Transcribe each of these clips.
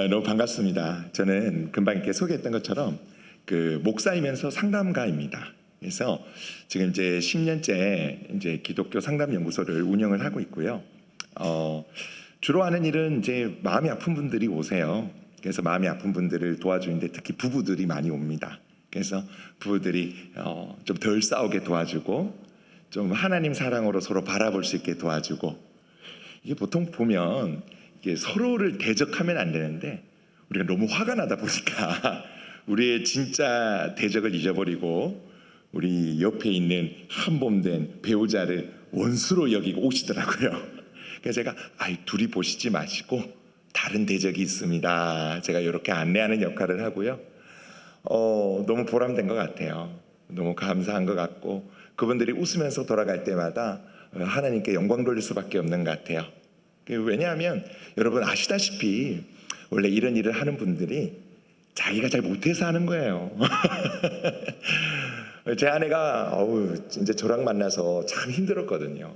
너무 반갑습니다. 저는 금방 이렇게 소개했던 것처럼 그 목사이면서 상담가입니다. 그래서 지금 이제 10년째 이제 기독교 상담 연구소를 운영을 하고 있고요. 주로 하는 일은 이제 마음이 아픈 분들이 오세요. 그래서 마음이 아픈 분들을 도와주는데 특히 부부들이 많이 옵니다. 그래서 부부들이 좀 덜 싸우게 도와주고 좀 하나님 사랑으로 서로 바라볼 수 있게 도와주고, 이게 보통 보면 이게 서로를 대적하면 안 되는데 우리가 너무 화가 나다 보니까 우리의 진짜 대적을 잊어버리고 우리 옆에 있는 한몸된 배우자를 원수로 여기고 오시더라고요. 그래서 제가 둘이 보시지 마시고 다른 대적이 있습니다, 제가 이렇게 안내하는 역할을 하고요. 너무 보람된 것 같아요. 너무 감사한 것 같고, 그분들이 웃으면서 돌아갈 때마다 하나님께 영광 돌릴 수밖에 없는 것 같아요. 왜냐하면 여러분 아시다시피 원래 이런 일을 하는 분들이 자기가 잘 못해서 하는 거예요. 제 아내가 진짜 저랑 만나서 참 힘들었거든요.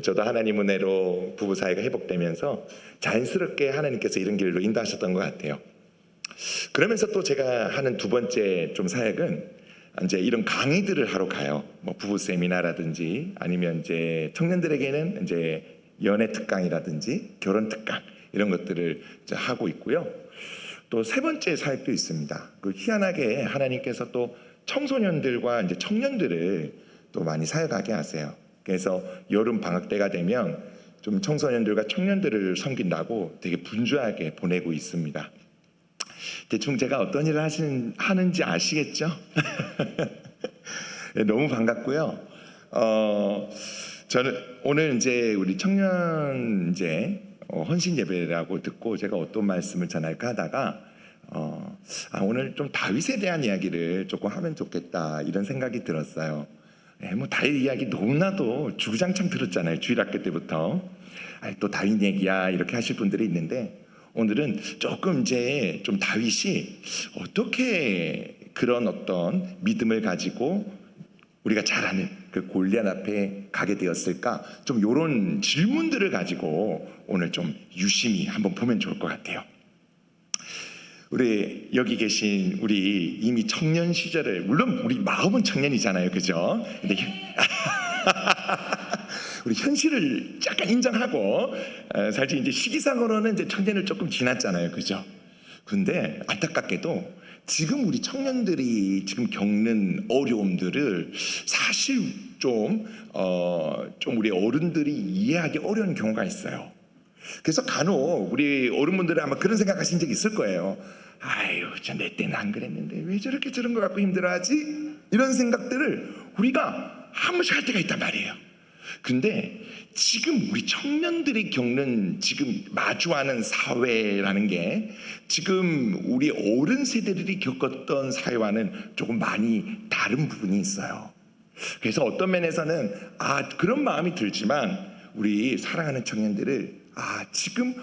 저도 하나님 은혜로 부부 사이가 회복되면서 자연스럽게 하나님께서 이런 길로 인도하셨던 것 같아요. 그러면서 또 제가 하는 두 번째 좀 사역은 이제 이런 강의들을 하러 가요. 뭐 부부 세미나라든지 아니면 이제 청년들에게는 이제 연애 특강이라든지 결혼 특강 이런 것들을 이제 하고 있고요. 또 세 번째 사역도 있습니다. 그 희한하게 하나님께서 또 청소년들과 이제 청년들을 또 많이 사역하게 하세요. 그래서 여름 방학 때가 되면 좀 청소년들과 청년들을 섬긴다고 되게 분주하게 보내고 있습니다. 대충 제가 어떤 일을 하는지 아시겠죠? 네, 너무 반갑고요. 저는 오늘 이제 우리 청년 이제 헌신 예배라고 듣고 제가 어떤 말씀을 전할까 하다가 오늘 좀 다윗에 대한 이야기를 조금 하면 좋겠다 이런 생각이 들었어요. 뭐 다윗 이야기 너무나도 주구장창 들었잖아요. 주일학교 때부터. 또 다윗 얘기야 이렇게 하실 분들이 있는데, 오늘은 조금 이제 좀 다윗이 어떻게 그런 어떤 믿음을 가지고 우리가 잘 아는 그 골리앗 앞에 가게 되었을까, 좀 이런 질문들을 가지고 오늘 좀 유심히 한번 보면 좋을 것 같아요. 우리 여기 계신 우리 이미 청년 시절을, 물론 우리 마음은 청년이잖아요, 그죠? 근데 우리 현실을 약간 인정하고, 사실 이제 시기상으로는 이제 청년을 조금 지났잖아요, 그죠? 근데 안타깝게도 지금 우리 청년들이 지금 겪는 어려움들을 사실 좀 우리 어른들이 이해하기 어려운 경우가 있어요. 그래서 간혹 우리 어른분들은 아마 그런 생각하신 적 있을 거예요. 내 때는 안 그랬는데 왜 저렇게 저런 거 갖고 힘들어하지? 이런 생각들을 우리가 한 번씩 할 때가 있단 말이에요. 근데 지금 우리 청년들이 겪는, 지금 마주하는 사회라는 게 지금 우리 어른 세대들이 겪었던 사회와는 조금 많이 다른 부분이 있어요. 그래서 어떤 면에서는 그런 마음이 들지만, 우리 사랑하는 청년들을 지금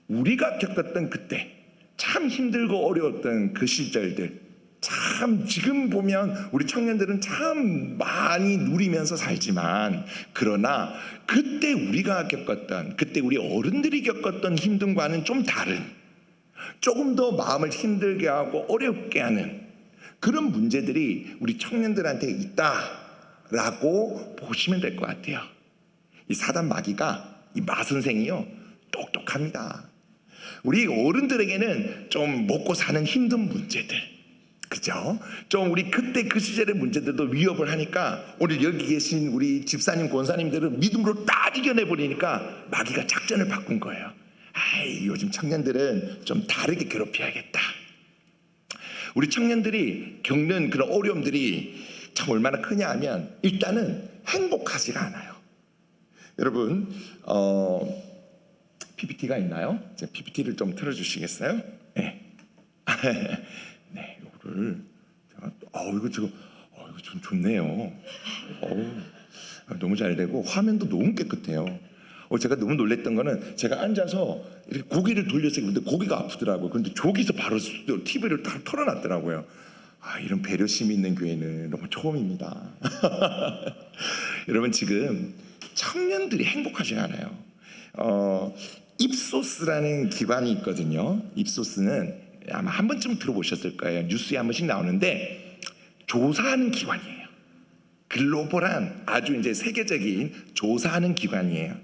우리가 겪었던 그때 참 힘들고 어려웠던 그 시절들, 참 지금 보면 우리 청년들은 참 많이 누리면서 살지만, 그러나 그때 우리가 겪었던, 그때 우리 어른들이 겪었던 힘듦과는 좀 다른, 조금 더 마음을 힘들게 하고 어렵게 하는 그런 문제들이 우리 청년들한테 있다라고 보시면 될 것 같아요. 이 사단 마귀가, 이 마선생이요, 똑똑합니다. 우리 어른들에게는 좀 먹고 사는 힘든 문제들, 그죠? 좀 우리 그때 그 시절의 문제들도 위협을 하니까, 오늘 여기 계신 우리 집사님, 권사님들은 믿음으로 딱 이겨내버리니까 마귀가 작전을 바꾼 거예요. 요즘 청년들은 좀 다르게 괴롭혀야겠다. 우리 청년들이 겪는 그런 어려움들이 참 얼마나 크냐 하면, 일단은 행복하지가 않아요. 여러분, PPT가 있나요? PPT를 좀 틀어주시겠어요? 네. 네, 이거를 이거 좀 좋네요. 너무 잘 되고 화면도 너무 깨끗해요. 제가 너무 놀랬던 거는, 제가 앉아서 이렇게 고개를 돌려서 근데 고개가 아프더라고요. 그런데 저기서 바로 TV를 다 털어놨더라고요. 이런 배려심이 있는 교회는 너무 처음입니다. 여러분, 지금 청년들이 행복하지 않아요. 입소스라는 기관이 있거든요. 입소스는 아마 한 번쯤 들어보셨을 거예요. 뉴스에 한 번씩 나오는데 조사하는 기관이에요. 글로벌한 아주 이제 세계적인 조사하는 기관이에요.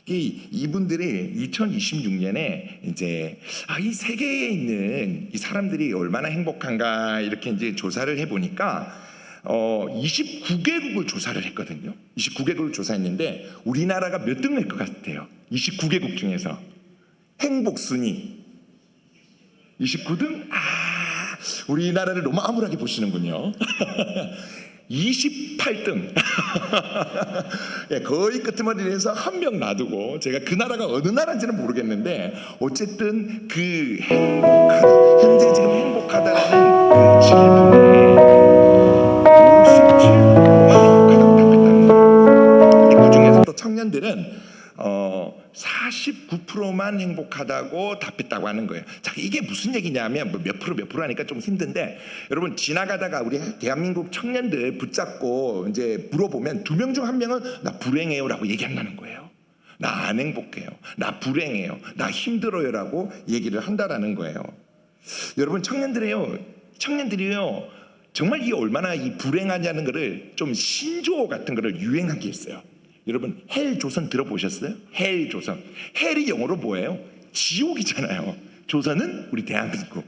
이분들이 2026년에 이제 이 세계에 있는 이 사람들이 얼마나 행복한가 이렇게 이제 조사를 해보니까 29개국을 조사를 했거든요. 29개국을 조사했는데 우리나라가 몇 등일 것 같아요? 29개국 중에서 행복 순위 29등? 우리나라를 너무 암울하게 보시는군요. 28등. 예, 거의 끄트머리에서 한 명 놔두고 제가 그 나라가 어느 나라인지는 모르겠는데 어쨌든 그 행복하다, 현재 지금 행복하다라는 그 질문에 57%가 행복하다고 답했다는 거예요. 그 중에서도 청년들은 49%만 행복하다고 답했다고 하는 거예요. 자, 이게 무슨 얘기냐면 몇 프로 하니까 좀 힘든데 여러분 지나가다가 우리 대한민국 청년들 붙잡고 이제 물어보면 2명 중 1명은 나 불행해요라고 얘기한다는 거예요. 나 안 행복해요. 나 불행해요. 나 힘들어요라고 얘기를 한다라는 거예요. 여러분 청년들이요 정말 이 얼마나 이 불행하냐는 거를 좀 신조어 같은 거를 유행하게 했어요. 여러분 헬 조선 들어보셨어요? 헬 조선. 헬이 영어로 뭐예요? 지옥이잖아요. 조선은 우리 대한민국.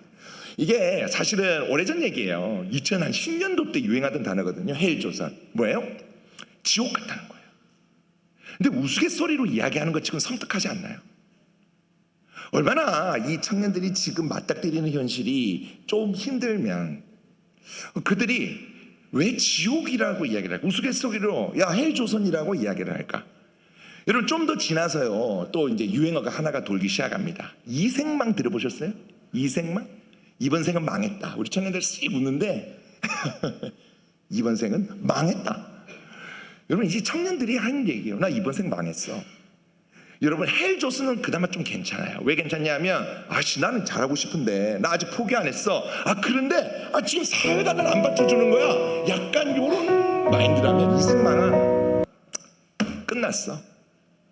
이게 사실은 오래전 얘기예요. 2010년도 때 유행하던 단어거든요. 헬 조선. 뭐예요? 지옥 같다는 거예요. 근데 우스갯소리로 이야기하는 것 지금 섬뜩하지 않나요? 얼마나 이 청년들이 지금 맞닥뜨리는 현실이 좀 힘들면 그들이 왜 지옥이라고 이야기를 할까? 우스갯소리로 야 헬조선이라고 이야기를 할까? 여러분 좀 더 지나서요 또 이제 유행어가 하나가 돌기 시작합니다. 이생망 들어보셨어요? 이생망? 이번 생은 망했다. 우리 청년들 씩 웃는데 이번 생은 망했다. 여러분 이제 청년들이 하는 얘기예요. 나 이번 생 망했어. 여러분 헬조선은 그나마 좀 괜찮아요. 왜 괜찮냐면 나는 잘하고 싶은데 나 아직 포기 안 했어. 그런데 지금 사회가 날 안 받쳐주는 거야. 약간 요런 마인드라면 이 생망은 끝났어.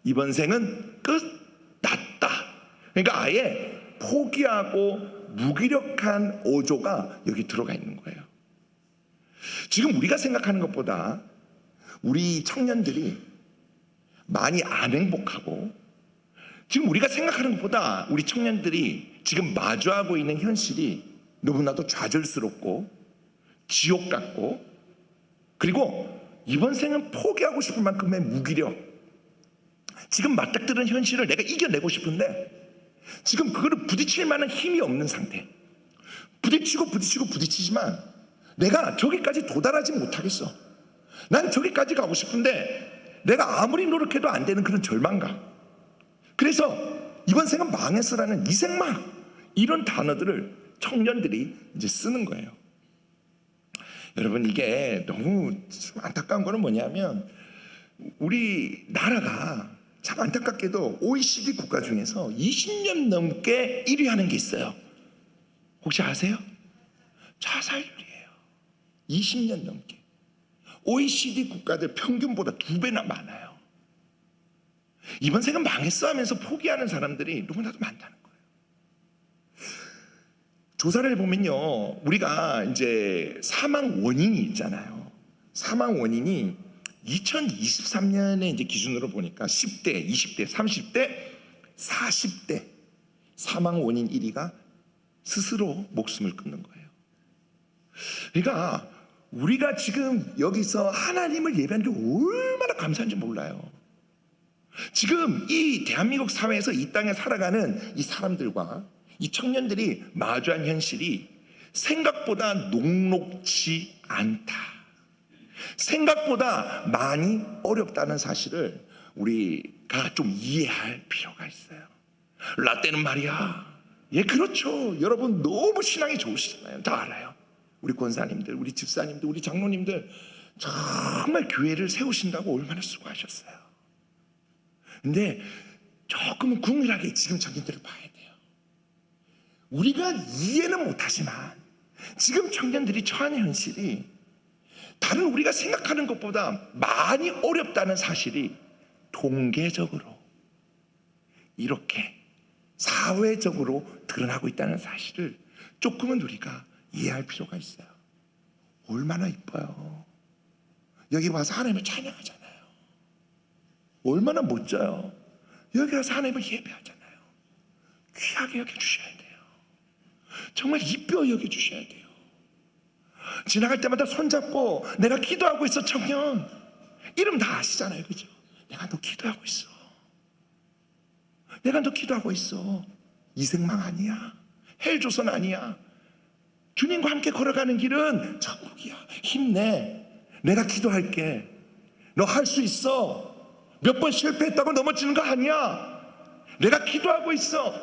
이번 생은 끝났다. 그러니까 아예 포기하고 무기력한 어조가 여기 들어가 있는 거예요. 지금 우리가 생각하는 것보다 우리 청년들이 많이 안 행복하고 지금 우리가 생각하는 것보다 우리 청년들이 지금 마주하고 있는 현실이 너무나도 좌절스럽고 지옥 같고 그리고 이번 생은 포기하고 싶을 만큼의 무기력 지금 맞닥뜨리는 현실을 내가 이겨내고 싶은데 지금 그거를 부딪힐 만한 힘이 없는 상태. 부딪히지만 내가 저기까지 도달하지 못하겠어. 난 저기까지 가고 싶은데 내가 아무리 노력해도 안 되는 그런 절망감. 그래서 이번 생은 망했어라는 이생망 이런 단어들을 청년들이 이제 쓰는 거예요. 여러분 이게 너무 안타까운 거는 뭐냐면 우리 나라가 참 안타깝게도 OECD 국가 중에서 20년 넘게 1위 하는 게 있어요. 혹시 아세요? 자살률이에요. 20년 넘게. OECD 국가들 평균보다 2배나 많아요. 이번 생은 망했어 하면서 포기하는 사람들이 너무나도 많다는 거예요. 조사를 해보면요, 우리가 이제 사망 원인이 있잖아요. 사망 원인이 2023년에 이제 기준으로 보니까 10대, 20대, 30대, 40대 사망 원인 1위가 스스로 목숨을 끊는 거예요. 그러니까 우리가 지금 여기서 하나님을 예배하는 게 얼마나 감사한지 몰라요. 지금 이 대한민국 사회에서 이 땅에 살아가는 이 사람들과 이 청년들이 마주한 현실이 생각보다 녹록지 않다. 생각보다 많이 어렵다는 사실을 우리가 좀 이해할 필요가 있어요. 라떼는 말이야. 예, 그렇죠. 여러분 너무 신앙이 좋으시잖아요. 다 알아요. 우리 권사님들, 우리 집사님들, 우리 장로님들 정말 교회를 세우신다고 얼마나 수고하셨어요. 근데 조금은 국민하게 지금 청년들을 봐야 돼요. 우리가 이해는 못하지만 지금 청년들이 처한 현실이 다른 우리가 생각하는 것보다 많이 어렵다는 사실이 통계적으로 이렇게 사회적으로 드러나고 있다는 사실을 조금은 우리가 이해할 필요가 있어요. 얼마나 이뻐요. 여기 와서 하나님을 찬양하잖아요. 얼마나 멋져요. 여기 와서 하나님을 예배하잖아요. 귀하게 여겨주셔야 돼요. 정말 이뻐 여겨주셔야 돼요. 지나갈 때마다 손잡고 내가 기도하고 있어. 청년 이름 다 아시잖아요. 그죠? 내가 너 기도하고 있어. 내가 너 기도하고 있어. 이생망 아니야. 헬조선 아니야. 주님과 함께 걸어가는 길은 천국이야. 힘내. 내가 기도할게. 너 할 수 있어. 몇 번 실패했다고 넘어지는 거 아니야. 내가 기도하고 있어.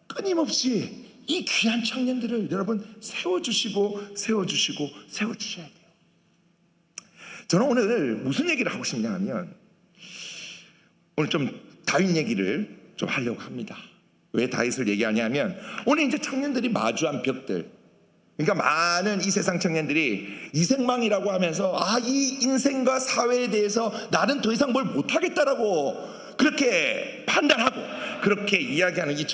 끊임없이 이 귀한 청년들을 여러분 세워주시고 세워주셔야 돼요. 저는 오늘 무슨 얘기를 하고 싶냐 하면 오늘 좀 다윗 얘기를 좀 하려고 합니다. 왜 다윗을 얘기하냐면 오늘 이제 청년들이 마주한 벽들, 그러니까 많은 이 세상 청년들이 이생망이라고 하면서 이 인생과 사회에 대해서 나는 더 이상 뭘 못하겠다라고 그렇게 판단하고 그렇게 이야기하는 이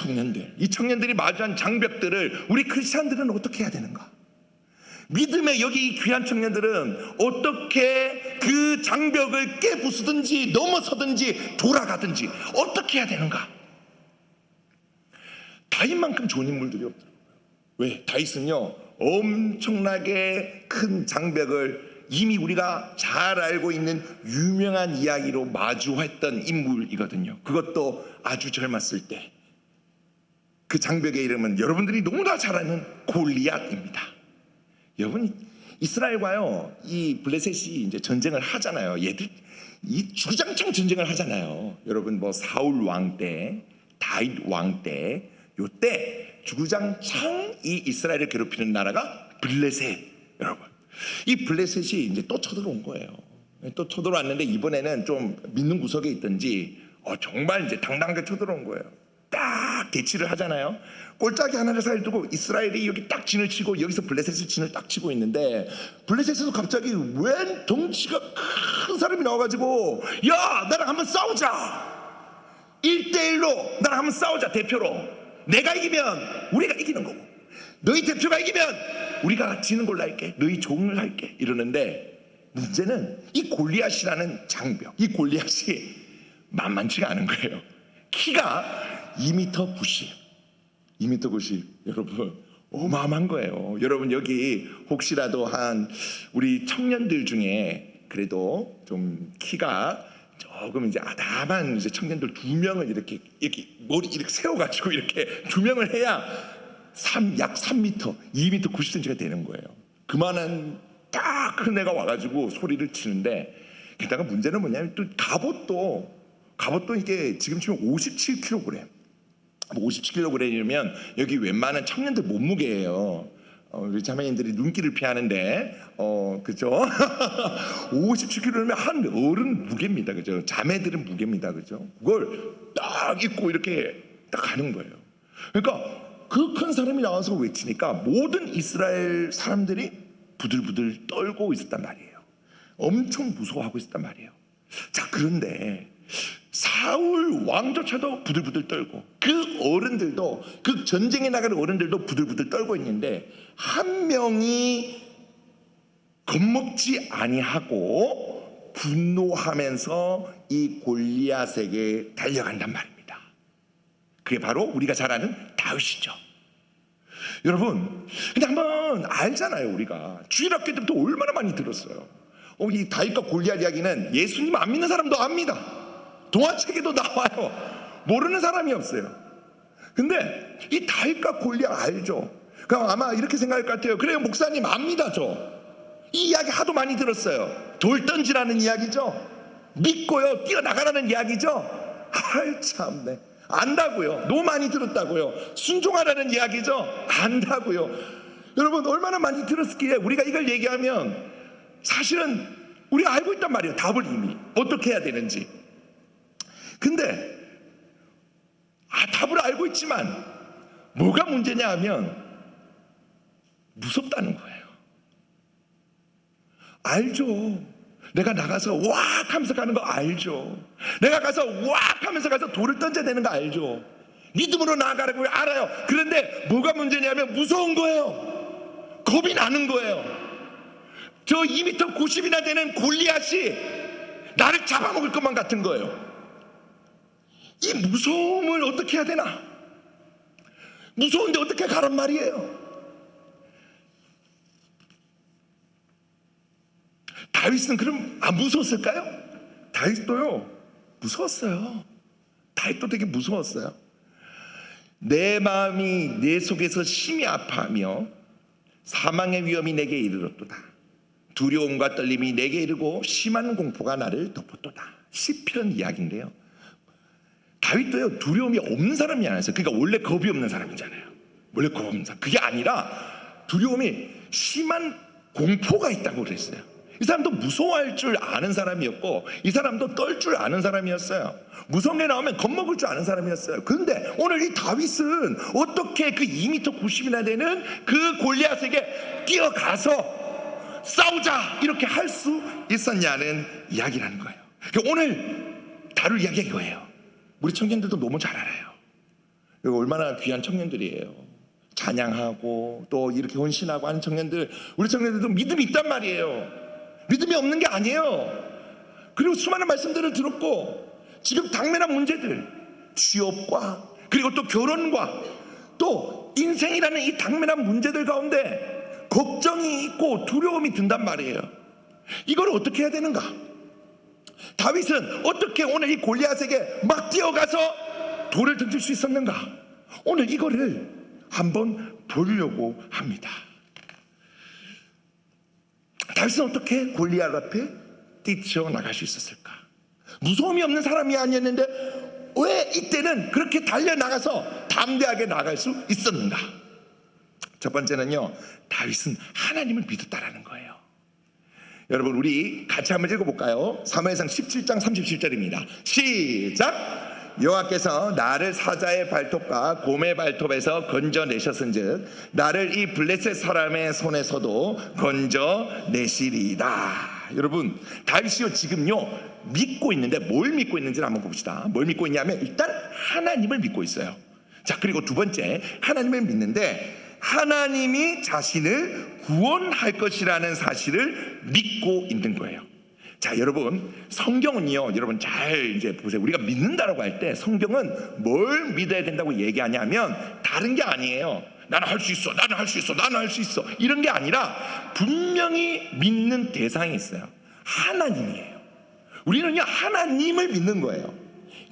청년들이 마주한 장벽들을 우리 크리스찬들은 어떻게 해야 되는가? 믿음의 여기 이 귀한 청년들은 어떻게 그 장벽을 깨부수든지 넘어서든지 돌아가든지 어떻게 해야 되는가? 다윗만큼 좋은 인물들이 없더라고요. 왜? 다윗은요 엄청나게 큰 장벽을 이미 우리가 잘 알고 있는 유명한 이야기로 마주했던 인물이거든요. 그것도 아주 젊었을 때. 그 장벽의 이름은 여러분들이 너무나 잘 아는 골리앗입니다. 여러분 이스라엘과요 이 블레셋이 이제 전쟁을 하잖아요. 얘들 이 주구장창 전쟁을 하잖아요. 여러분 뭐 사울 왕 때, 다윗 왕 때, 요때 주구장창 이 이스라엘을 괴롭히는 나라가 블레셋. 여러분 이 블레셋이 이제 또 쳐들어온 거예요. 또 쳐들어왔는데 이번에는 좀 믿는 구석에 있든지 정말 이제 당당하게 쳐들어온 거예요. 딱 대치를 하잖아요. 골짜기 하나를 사이에 두고 이스라엘이 여기 딱 진을 치고 여기서 블레셋이 진을 딱 치고 있는데 블레셋에서 갑자기 웬 덩치가 큰 사람이 나와가지고 야 나랑 한번 싸우자. 1대1로 나랑 한번 싸우자. 대표로 내가 이기면 우리가 이기는 거고 너희 대표가 이기면 우리가 지는 걸로 할게. 너희 종을 할게. 이러는데 문제는 이 골리앗이라는 장벽, 이 골리앗이 만만치가 않은 거예요. 키가 2m 90. 2m 90. 여러분 어마어마한 거예요. 여러분 여기 혹시라도 한 우리 청년들 중에 그래도 좀 키가 조금 이제 아담한 이제 청년들 2명을 이렇게 머리 이렇게 세워가지고 이렇게 2명을 해야 약 3m, 2m 90cm가 되는 거예요. 그만한 딱 큰 애가 와가지고 소리를 치는데 게다가 문제는 뭐냐면 또 갑옷도 이게 지금 치면 57kg. 57kg이면 여기 웬만한 청년들 몸무게예요. 우리 자매님들이 눈길을 피하는데 그죠? 57kg면 한 어른 무게입니다. 그죠? 자매들은 무게입니다. 그죠? 그걸 딱 입고 이렇게 딱 가는 거예요. 그러니까 그 큰 사람이 나와서 외치니까 모든 이스라엘 사람들이 부들부들 떨고 있었단 말이에요. 엄청 무서워하고 있었단 말이에요. 자, 그런데 사울 왕조차도 부들부들 떨고 그 어른들도 그 전쟁에 나가는 어른들도 부들부들 떨고 있는데 한 명이 겁먹지 아니하고 분노하면서 이 골리앗에게 달려간단 말입니다. 그게 바로 우리가 잘 아는 다윗이죠. 여러분 근데 한번 알잖아요. 우리가 주일학교 때부터 얼마나 많이 들었어요. 이 다윗과 골리앗 이야기는 예수님 안 믿는 사람도 압니다. 동화책에도 나와요. 모르는 사람이 없어요. 근데 이 다윗과 골리앗 알죠? 그럼 아마 이렇게 생각할 것 같아요. 그래요 목사님 압니다. 이 이야기 하도 많이 들었어요. 돌 던지라는 이야기죠. 믿고요 뛰어나가라는 이야기죠. 참네. 안다고요. 너무 많이 들었다고요. 순종하라는 이야기죠. 안다고요. 여러분 얼마나 많이 들었기에 우리가 이걸 얘기하면 사실은 우리가 알고 있단 말이에요. 답을 이미 어떻게 해야 되는지. 근데 답을 알고 있지만 뭐가 문제냐 하면 무섭다는 거예요. 알죠. 내가 나가서 왁 하면서 가는 거 알죠. 내가 가서 왁 하면서 가서 돌을 던져야 되는 거 알죠. 믿음으로 나아가라고 알아요. 그런데 뭐가 문제냐면 무서운 거예요. 겁이 나는 거예요. 저 2m 90이나 되는 골리앗이 나를 잡아먹을 것만 같은 거예요. 이 무서움을 어떻게 해야 되나? 무서운데 어떻게 가란 말이에요. 다윗은 그럼 안 무서웠을까요? 다윗도요 무서웠어요. 다윗도 되게 무서웠어요. 내 마음이 내 속에서 심히 아파하며 사망의 위험이 내게 이르렀도다. 두려움과 떨림이 내게 이르고 심한 공포가 나를 덮었도다. 시편 이야기인데요. 다윗도요 두려움이 없는 사람이 아니었어요. 그러니까 원래 겁이 없는 사람이잖아요. 원래 겁 없는 사람. 그게 아니라 두려움이 심한 공포가 있다고 그랬어요. 이 사람도 무서워할 줄 아는 사람이었고 이 사람도 떨 줄 아는 사람이었어요. 무서운 게 나오면 겁먹을 줄 아는 사람이었어요. 그런데 오늘 이 다윗은 어떻게 그 2m 90이나 되는 그 골리앗에게 뛰어가서 싸우자 이렇게 할 수 있었냐는 이야기라는 거예요. 오늘 다룰 이야기가 이거예요. 우리 청년들도 너무 잘 알아요. 이거 얼마나 귀한 청년들이에요. 찬양하고 또 이렇게 헌신하고 하는 청년들, 우리 청년들도 믿음이 있단 말이에요. 믿음이 없는 게 아니에요. 그리고 수많은 말씀들을 들었고 지금 당면한 문제들, 취업과 그리고 또 결혼과 또 인생이라는 이 당면한 문제들 가운데 걱정이 있고 두려움이 든단 말이에요. 이걸 어떻게 해야 되는가? 다윗은 어떻게 오늘 이 골리앗에게 막 뛰어가서 돌을 던질 수 있었는가? 오늘 이거를 한번 보려고 합니다. 다윗은 어떻게 골리앗 앞에 뛰쳐나갈 수 있었을까? 무서움이 없는 사람이 아니었는데 왜 이때는 그렇게 달려나가서 담대하게 나갈 수 있었는가? 첫 번째는요, 다윗은 하나님을 믿었다라는 거예요. 여러분 우리 같이 한번 읽어볼까요? 사무엘상 17장 37절입니다 시작! 여호와께서 나를 사자의 발톱과 곰의 발톱에서 건져내셨은즉 나를 이 블레셋 사람의 손에서도 건져내시리이다. 여러분 다윗이요 지금요 믿고 있는데 뭘 믿고 있는지를 한번 봅시다. 뭘 믿고 있냐면 일단 하나님을 믿고 있어요. 자, 그리고 두 번째 하나님을 믿는데 하나님이 자신을 구원할 것이라는 사실을 믿고 있는 거예요. 자, 여러분 성경은요, 여러분 잘 이제 보세요. 우리가 믿는다라고 할 때 성경은 뭘 믿어야 된다고 얘기하냐면 다른 게 아니에요. 나는 할 수 있어, 나는 할 수 있어, 나는 할 수 있어 이런 게 아니라 분명히 믿는 대상이 있어요. 하나님이에요. 우리는요 하나님을 믿는 거예요.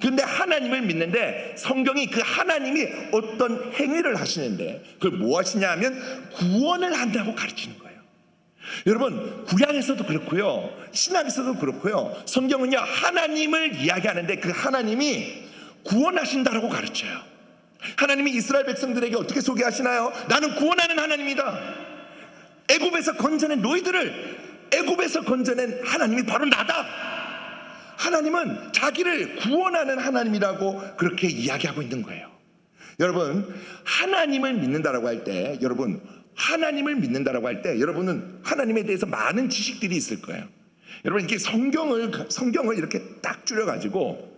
그런데 하나님을 믿는데 성경이 그 하나님이 어떤 행위를 하시는데 그걸 뭐 하시냐 하면 구원을 한다고 가르치는 거예요. 여러분 구약에서도 그렇고요 신약에서도 그렇고요 성경은요 하나님을 이야기하는데 그 하나님이 구원하신다라고 가르쳐요. 하나님이 이스라엘 백성들에게 어떻게 소개하시나요? 나는 구원하는 하나님이다. 애굽에서 건져낸 너희들을 애굽에서 건져낸 하나님이 바로 나다. 하나님은 자기를 구원하는 하나님이라고 그렇게 이야기하고 있는 거예요. 여러분 하나님을 믿는다라고 할 때 여러분 하나님을 믿는다라고 할 때 여러분은 하나님에 대해서 많은 지식들이 있을 거예요. 여러분 이렇게 성경을 이렇게 딱 줄여가지고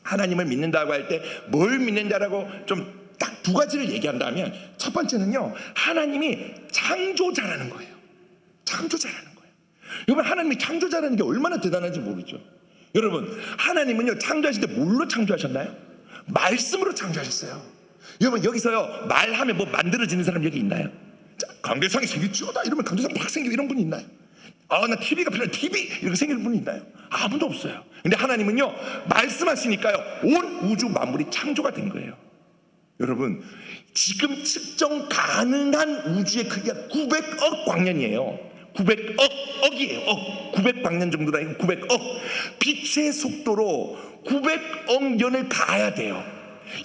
하나님을 믿는다고 할 때 뭘 믿는다라고 좀 딱 두 가지를 얘기한다면 첫 번째는요 하나님이 창조자라는 거예요. 창조자라는 거예요. 여러분 하나님이 창조자라는 게 얼마나 대단한지 모르죠. 여러분 하나님은요 창조하실 때 뭘로 창조하셨나요? 말씀으로 창조하셨어요. 여러분 여기서요 말하면 뭐 만들어지는 사람 여기 있나요? 자, 강대상이 생겼죠다 이러면 강대상 팍 생기고 이런 분이 있나요? 아 나 TV가 필요해 TV 이렇게 생기는 분이 있나요? 아무도 없어요. 근데 하나님은요 말씀하시니까요 온 우주 만물이 창조가 된 거예요. 여러분 지금 측정 가능한 우주의 크기가 900억 광년이에요. 900억이에요. 900광년 정도다. 900억 빛의 속도로 900억 년을 가야 돼요.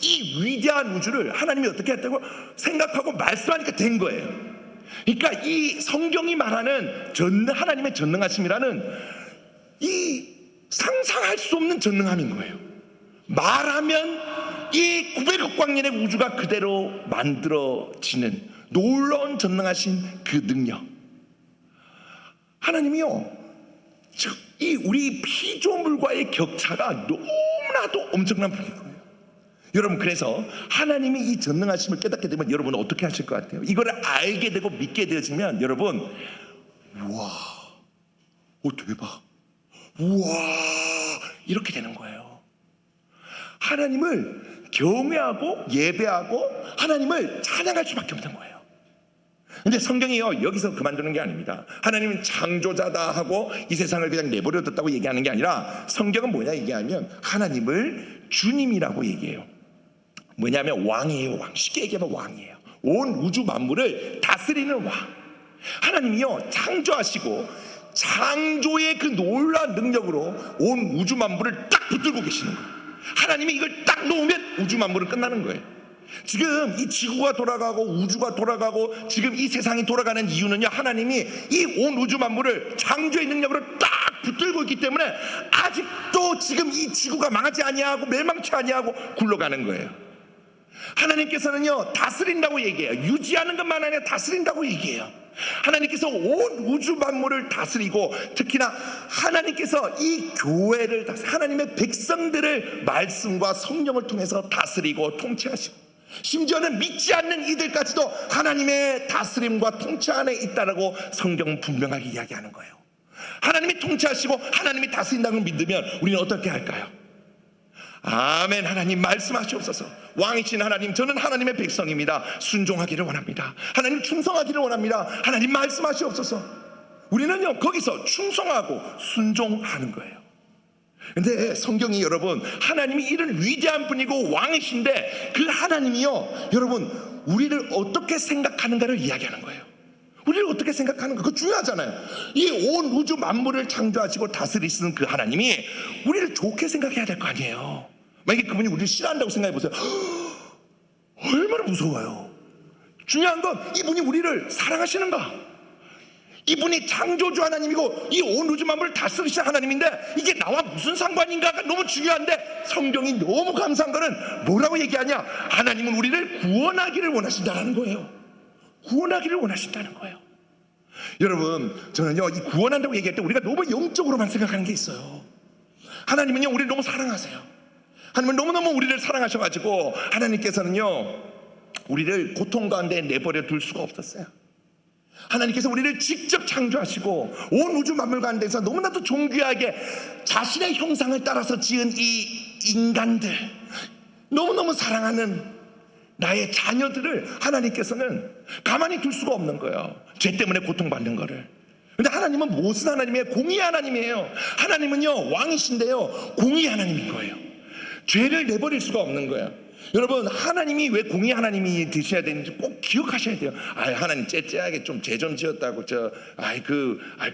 이 위대한 우주를 하나님이 어떻게 했다고 생각하고 말씀하니까 된 거예요. 그러니까 이 성경이 말하는 하나님의 전능하심이라는 이 상상할 수 없는 전능함인 거예요. 말하면 이 900억 광년의 우주가 그대로 만들어지는 놀라운 전능하신 그 능력. 하나님이요 이 우리 피조물과의 격차가 너무나도 엄청난 분인 거예요. 여러분, 그래서 하나님이 이 전능하심을 깨닫게 되면 여러분은 어떻게 하실 것 같아요? 이거를 알게 되고 믿게 되어지면 여러분, 우와, 오 대박, 우와, 이렇게 되는 거예요. 하나님을 경외하고 예배하고 하나님을 찬양할 수밖에 없는 거예요. 근데 성경이요, 여기서 그만두는 게 아닙니다. 하나님은 창조자다 하고 이 세상을 그냥 내버려 뒀다고 얘기하는 게 아니라, 성경은 뭐냐 얘기하면 하나님을 주님이라고 얘기해요. 뭐냐면 왕이에요. 왕. 쉽게 얘기하면 왕이에요. 온 우주 만물을 다스리는 왕. 하나님이요, 창조하시고 창조의 그 놀라운 능력으로 온 우주 만물을 딱 붙들고 계시는 거예요. 하나님이 이걸 딱 놓으면 우주 만물은 끝나는 거예요. 지금 이 지구가 돌아가고 우주가 돌아가고 지금 이 세상이 돌아가는 이유는요, 하나님이 이 온 우주 만물을 창조의 능력으로 딱 붙들고 있기 때문에 아직도 지금 이 지구가 망하지 아니하고 멸망치 아니하고 굴러가는 거예요. 하나님께서는요, 다스린다고 얘기해요. 유지하는 것만 아니라 다스린다고 얘기해요. 하나님께서 온 우주 만물을 다스리고, 특히나 하나님께서 이 교회를 하나님의 백성들을 말씀과 성령을 통해서 다스리고 통치하시고, 심지어는 믿지 않는 이들까지도 하나님의 다스림과 통치 안에 있다라고 성경은 분명하게 이야기하는 거예요. 하나님이 통치하시고 하나님이 다스린다는 걸 믿으면 우리는 어떻게 할까요? 아멘. 하나님 말씀하시옵소서. 왕이신 하나님, 저는 하나님의 백성입니다. 순종하기를 원합니다. 하나님 충성하기를 원합니다. 하나님 말씀하시옵소서. 우리는요, 거기서 충성하고 순종하는 거예요. 근데 성경이 여러분, 하나님이 이런 위대한 분이고 왕이신데 그 하나님이요, 여러분, 우리를 어떻게 생각하는가를 이야기하는 거예요. 우리를 어떻게 생각하는가, 그거 중요하잖아요. 이 온 우주 만물을 창조하시고 다스리시는 그 하나님이 우리를 좋게 생각해야 될 거 아니에요. 만약에 그분이 우리를 싫어한다고 생각해 보세요. 얼마나 무서워요. 중요한 건 이분이 우리를 사랑하시는가. 이분이 창조주 하나님이고 이 온 우주 만물을 다스리시는 하나님인데 이게 나와 무슨 상관인가가 너무 중요한데, 성경이 너무 감사한 거는 뭐라고 얘기하냐, 하나님은 우리를 구원하기를 원하신다는 거예요. 구원하기를 원하신다는 거예요. 여러분, 저는요, 이 구원한다고 얘기할 때 우리가 너무 영적으로만 생각하는 게 있어요. 하나님은요, 우리를 너무 사랑하세요. 하나님은 너무너무 우리를 사랑하셔가지고 하나님께서는요, 우리를 고통 가운데 내버려 둘 수가 없었어요. 하나님께서 우리를 직접 창조하시고 온 우주 만물 가운데서 너무나도 존귀하게 자신의 형상을 따라서 지은 이 인간들, 너무너무 사랑하는 나의 자녀들을 하나님께서는 가만히 둘 수가 없는 거예요. 죄 때문에 고통받는 거를. 근데 하나님은 무슨 하나님이에요? 공의 하나님이에요. 하나님은요, 왕이신데요, 공의 하나님인 거예요. 죄를 내버릴 수가 없는 거예요. 여러분, 하나님이 왜 공의 하나님이 되셔야 되는지 꼭 기억하셔야 돼요. 하나님 째째하게 좀 죄 좀 지었다고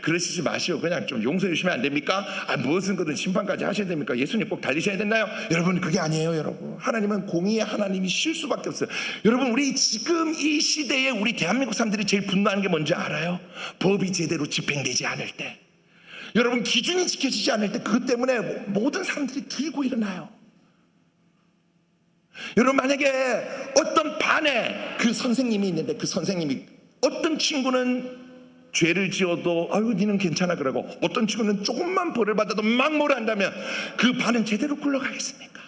그러시지 마시오. 그냥 좀 용서해 주시면 안 됩니까? 무엇은 거든 심판까지 하셔야 됩니까? 예수님 꼭 달리셔야 됐나요? 여러분, 그게 아니에요. 여러분, 하나님은 공의의 하나님이실 수밖에 없어요. 여러분, 우리 지금 이 시대에 우리 대한민국 사람들이 제일 분노하는 게 뭔지 알아요? 법이 제대로 집행되지 않을 때, 여러분, 기준이 지켜지지 않을 때, 그것 때문에 모든 사람들이 들고 일어나요. 여러분, 만약에 어떤 반에 그 선생님이 있는데, 그 선생님이 어떤 친구는 죄를 지어도 아유 니는 괜찮아 그러고, 어떤 친구는 조금만 벌을 받아도 막 뭐라 한다면 그 반은 제대로 굴러가겠습니까?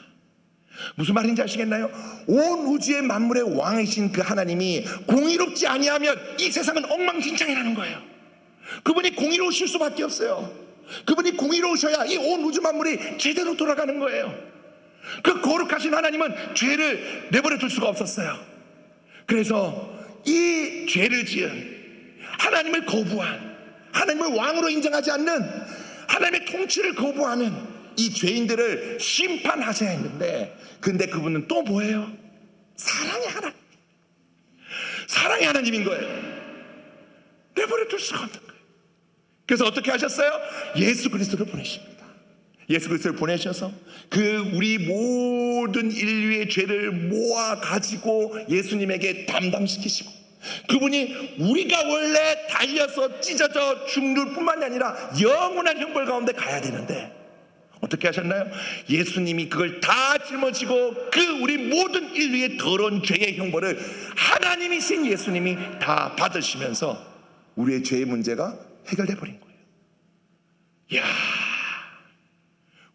무슨 말인지 아시겠나요? 온 우주의 만물의 왕이신 그 하나님이 공의롭지 아니하면 이 세상은 엉망진창이라는 거예요. 그분이 공의로우실 수밖에 없어요. 그분이 공의로우셔야 이 온 우주 만물이 제대로 돌아가는 거예요. 그 거룩하신 하나님은 죄를 내버려 둘 수가 없었어요. 그래서 이 죄를 지은, 하나님을 거부한, 하나님을 왕으로 인정하지 않는, 하나님의 통치를 거부하는 이 죄인들을 심판하셔야 했는데, 근데 그분은 또 뭐예요? 사랑의 하나님, 사랑의 하나님인 거예요. 내버려 둘 수가 없는 거예요. 그래서 어떻게 하셨어요? 예수 그리스도를 보내십니다. 예수 그리스도를 보내셔서 그 우리 모든 인류의 죄를 모아 가지고 예수님에게 담당시키시고, 그분이 우리가 원래 달려서 찢어져 죽을 뿐만이 아니라 영원한 형벌 가운데 가야 되는데 어떻게 하셨나요? 예수님이 그걸 다 짊어지고 그 우리 모든 인류의 더러운 죄의 형벌을 하나님이신 예수님이 다 받으시면서 우리의 죄의 문제가 해결돼 버린 거예요. 이야,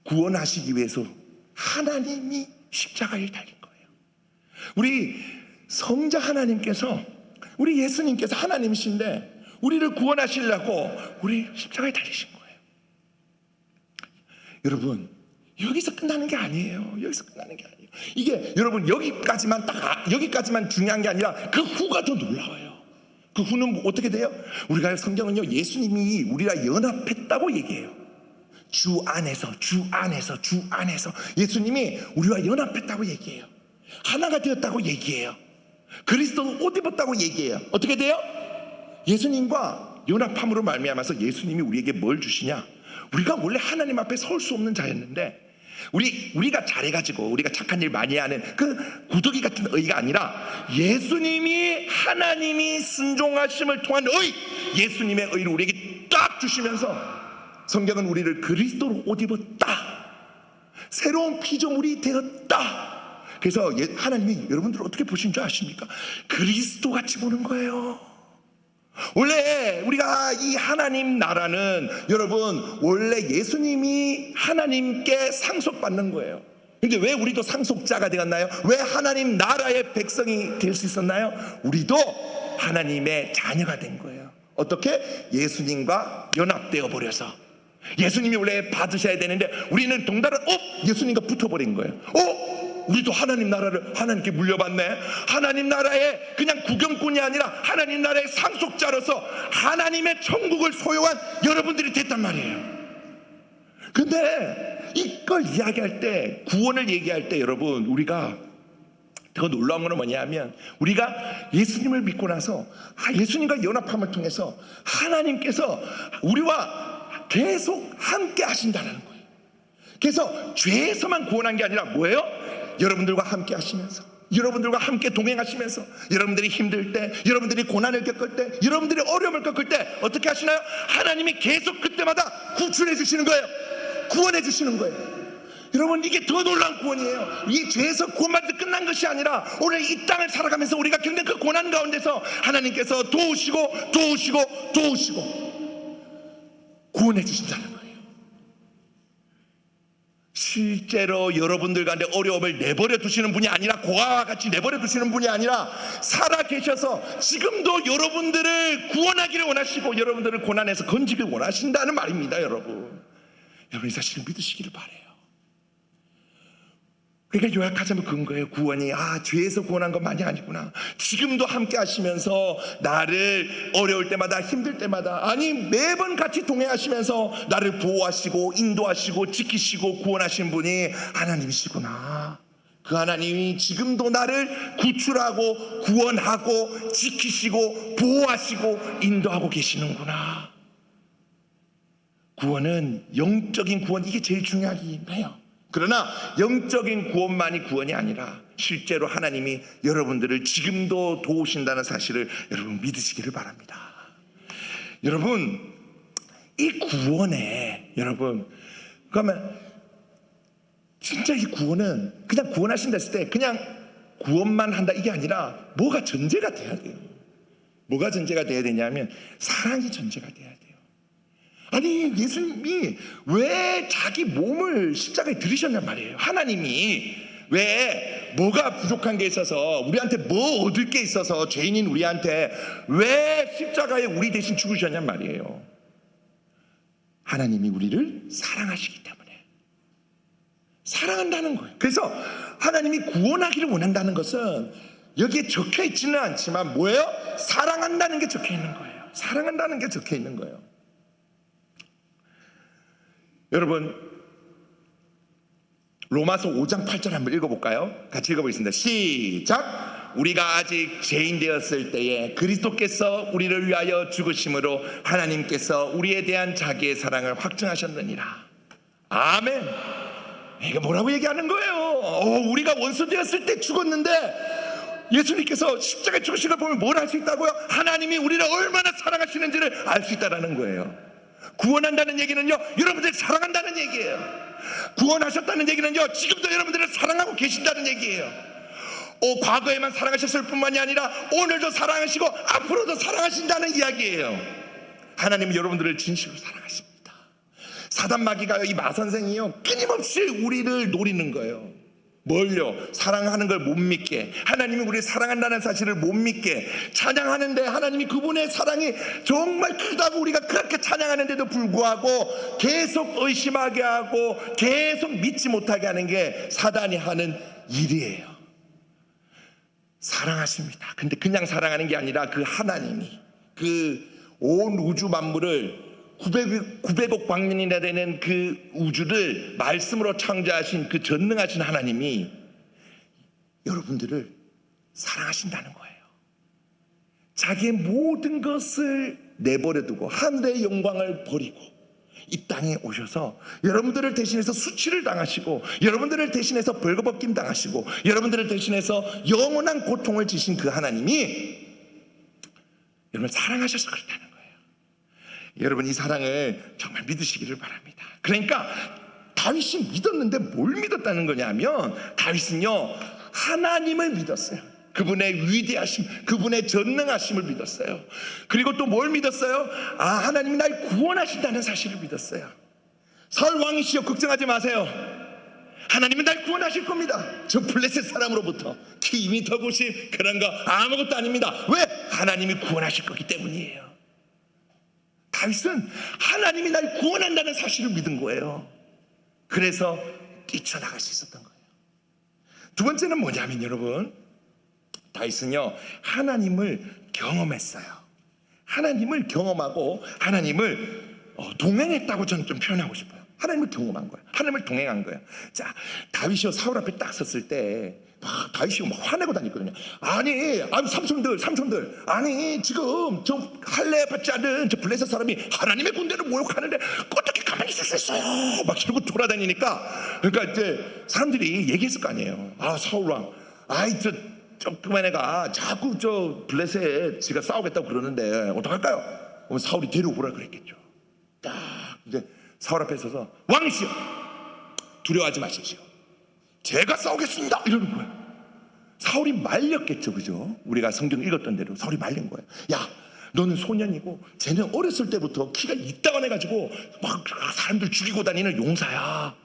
구원하시기 위해서 하나님이 십자가에 달린 거예요. 우리 성자 하나님께서, 우리 예수님께서 하나님이신데 우리를 구원하시려고 우리 십자가에 달리신 거예요. 여러분, 여기서 끝나는 게 아니에요. 여기서 끝나는 게 아니에요. 이게 여러분 여기까지만 중요한 게 아니라 그 후가 더 놀라워요. 그 후는 어떻게 돼요? 우리가 성경은요, 예수님이 우리와 연합했다고 얘기해요. 주 안에서 예수님이 우리와 연합했다고 얘기해요. 하나가 되었다고 얘기해요. 그리스도는 옷 입었다고 얘기해요. 어떻게 돼요? 예수님과 연합함으로 말미암아서 예수님이 우리에게 뭘 주시냐? 우리가 원래 하나님 앞에 설 수 없는 자였는데 우리가 잘해가지고 우리가 착한 일 많이 하는 그 구더기 같은 의가 아니라 예수님이, 하나님이 순종하심을 통한 의, 예수님의 의를 우리에게 딱 주시면서 성경은 우리를 그리스도로 옷 입었다, 새로운 피조물이 되었다. 그래서 하나님이 여러분들을 어떻게 보신 줄 아십니까? 그리스도 같이 보는 거예요. 원래 우리가 이 하나님 나라는, 여러분, 원래 예수님이 하나님께 상속받는 거예요. 근데 왜 우리도 상속자가 되었나요? 왜 하나님 나라의 백성이 될 수 있었나요? 우리도 하나님의 자녀가 된 거예요. 어떻게? 예수님과 연합되어 버려서. 예수님이 원래 받으셔야 되는데 우리는 동달아 예수님과 붙어버린 거예요. 우리도 하나님 나라를 하나님께 물려받네. 하나님 나라의 그냥 구경꾼이 아니라 하나님 나라의 상속자로서 하나님의 천국을 소유한 여러분들이 됐단 말이에요. 근데 이걸 이야기할 때, 구원을 얘기할 때 여러분, 우리가 더 놀라운 건 뭐냐면, 우리가 예수님을 믿고 나서 예수님과 연합함을 통해서 하나님께서 우리와 계속 함께 하신다는 거예요. 그래서 죄에서만 구원한 게 아니라 뭐예요? 여러분들과 함께 하시면서, 여러분들과 함께 동행하시면서, 여러분들이 힘들 때, 여러분들이 고난을 겪을 때, 여러분들이 어려움을 겪을 때 어떻게 하시나요? 하나님이 계속 그때마다 구출해 주시는 거예요. 구원해 주시는 거예요. 여러분, 이게 더 놀라운 구원이에요. 이 죄에서 구원받을 때 끝난 것이 아니라 오늘 이 땅을 살아가면서 우리가 겪는 그 고난 가운데서 하나님께서 도우시고 구원해 주신다는 거예요. 실제로 여러분들 가운데 어려움을 내버려 두시는 분이 아니라, 고아와 같이 내버려 두시는 분이 아니라 살아 계셔서 지금도 여러분들을 구원하기를 원하시고 여러분들을 고난에서 건지길 원하신다는 말입니다. 여러분, 이 사실을 믿으시기를 바라요. 그러니까 요약하자면 그런 거예요. 구원이 죄에서 구원한 것만이 아니구나. 지금도 함께 하시면서 나를 어려울 때마다, 힘들 때마다, 아니 매번 같이 동행하시면서 나를 보호하시고 인도하시고 지키시고 구원하신 분이 하나님이시구나. 그 하나님이 지금도 나를 구출하고 구원하고 지키시고 보호하시고 인도하고 계시는구나. 구원은 영적인 구원, 이게 제일 중요하긴 해요. 그러나 영적인 구원만이 구원이 아니라 실제로 하나님이 여러분들을 지금도 도우신다는 사실을 여러분 믿으시기를 바랍니다. 여러분, 이 구원에, 여러분, 그러면 진짜 이 구원은 그냥 구원하신다 했을 때 그냥 구원만 한다 이게 아니라 뭐가 전제가 돼야 돼요. 뭐가 전제가 돼야 되냐면 사랑이 전제가 돼야 돼요. 아니, 예수님이 왜 자기 몸을 십자가에 들이셨냔 말이에요. 하나님이 왜 뭐가 부족한 게 있어서, 우리한테 뭐 얻을 게 있어서, 죄인인 우리한테 왜 십자가에 우리 대신 죽으셨냔 말이에요. 하나님이 우리를 사랑하시기 때문에, 사랑한다는 거예요. 그래서 하나님이 구원하기를 원한다는 것은 여기에 적혀 있지는 않지만 뭐예요? 사랑한다는 게 적혀 있는 거예요. 사랑한다는 게 적혀 있는 거예요. 여러분, 로마서 5장 8절 한번 읽어볼까요? 같이 읽어보겠습니다. 시작! 우리가 아직 죄인 되었을 때에 그리스도께서 우리를 위하여 죽으심으로 하나님께서 우리에 대한 자기의 사랑을 확증하셨느니라. 아멘. 이게 뭐라고 얘기하는 거예요? 우리가 원수 되었을 때 죽었는데 예수님께서 십자가에 죽으신 걸 보면 뭘 알 수 있다고요? 하나님이 우리를 얼마나 사랑하시는지를 알 수 있다는 거예요. 구원한다는 얘기는요, 여러분들 사랑한다는 얘기예요. 구원하셨다는 얘기는요, 지금도 여러분들을 사랑하고 계신다는 얘기예요. 과거에만 사랑하셨을 뿐만이 아니라 오늘도 사랑하시고 앞으로도 사랑하신다는 이야기예요. 하나님은 여러분들을 진실로 사랑하십니다. 사단 마귀가, 이 마선생이요, 끊임없이 우리를 노리는 거예요. 뭘요? 사랑하는 걸 못 믿게, 하나님이 우리를 사랑한다는 사실을 못 믿게 찬양하는데, 하나님이 그분의 사랑이 정말 크다고 우리가 그렇게 찬양하는데도 불구하고 계속 의심하게 하고 계속 믿지 못하게 하는 게 사단이 하는 일이에요. 사랑하십니다. 근데 그냥 사랑하는 게 아니라 그 하나님이 그 온 우주 만물을 900억 광년이나 되는 그 우주를 말씀으로 창조하신 그 전능하신 하나님이 여러분들을 사랑하신다는 거예요. 자기의 모든 것을 내버려두고 하늘의 영광을 버리고 이 땅에 오셔서 여러분들을 대신해서 수치를 당하시고, 여러분들을 대신해서 벌거벗김 당하시고, 여러분들을 대신해서 영원한 고통을 지신 그 하나님이 여러분을 사랑하셔서 그렇다는 거예요. 여러분, 이 사랑을 정말 믿으시기를 바랍니다. 그러니까 다윗이 믿었는데 뭘 믿었다는 거냐면, 다윗은요 하나님을 믿었어요. 그분의 위대하심, 그분의 전능하심을 믿었어요. 그리고 또 뭘 믿었어요? 하나님이 날 구원하신다는 사실을 믿었어요. 사울 왕이시여 걱정하지 마세요. 하나님은 날 구원하실 겁니다. 저 블레셋 사람으로부터 키 2m 90 그런 거 아무것도 아닙니다. 왜? 하나님이 구원하실 거기 때문이에요. 다윗은 하나님이 날 구원한다는 사실을 믿은 거예요. 그래서 뛰쳐나갈 수 있었던 거예요. 두 번째는 뭐냐면, 여러분, 다윗은요 하나님을 경험했어요. 하나님을 경험하고 하나님을 동행했다고 저는 좀 표현하고 싶어요. 하나님을 경험한 거예요. 하나님을 동행한 거예요. 자, 다윗이 사울 앞에 딱 섰을 때 다윗이 막 화내고 다녔거든요. 아니 삼손들, 아니 지금 저 할례 받지 않은 저 블레셋 사람이 하나님의 군대를 모욕하는데 어떻게 가만히 있을 수 있어요? 막 이러고 돌아다니니까, 그러니까 이제 사람들이 얘기했을 거 아니에요. 사울 왕, 저 조그만 애가 자꾸 저 블레셋 지가 싸우겠다고 그러는데 어떡할까요? 그럼 사울이 데려오라 그랬겠죠. 딱 이제 사울 앞에 서서, 왕이시여 두려워하지 마십시오. 제가 싸우겠습니다. 이러는 거예요. 사울이 말렸겠죠, 그죠? 우리가 성경 읽었던 대로 사울이 말린 거예요. 야, 너는 소년이고 쟤는 어렸을 때부터 키가 이따만 해가지고 막 사람들 죽이고 다니는 용사야.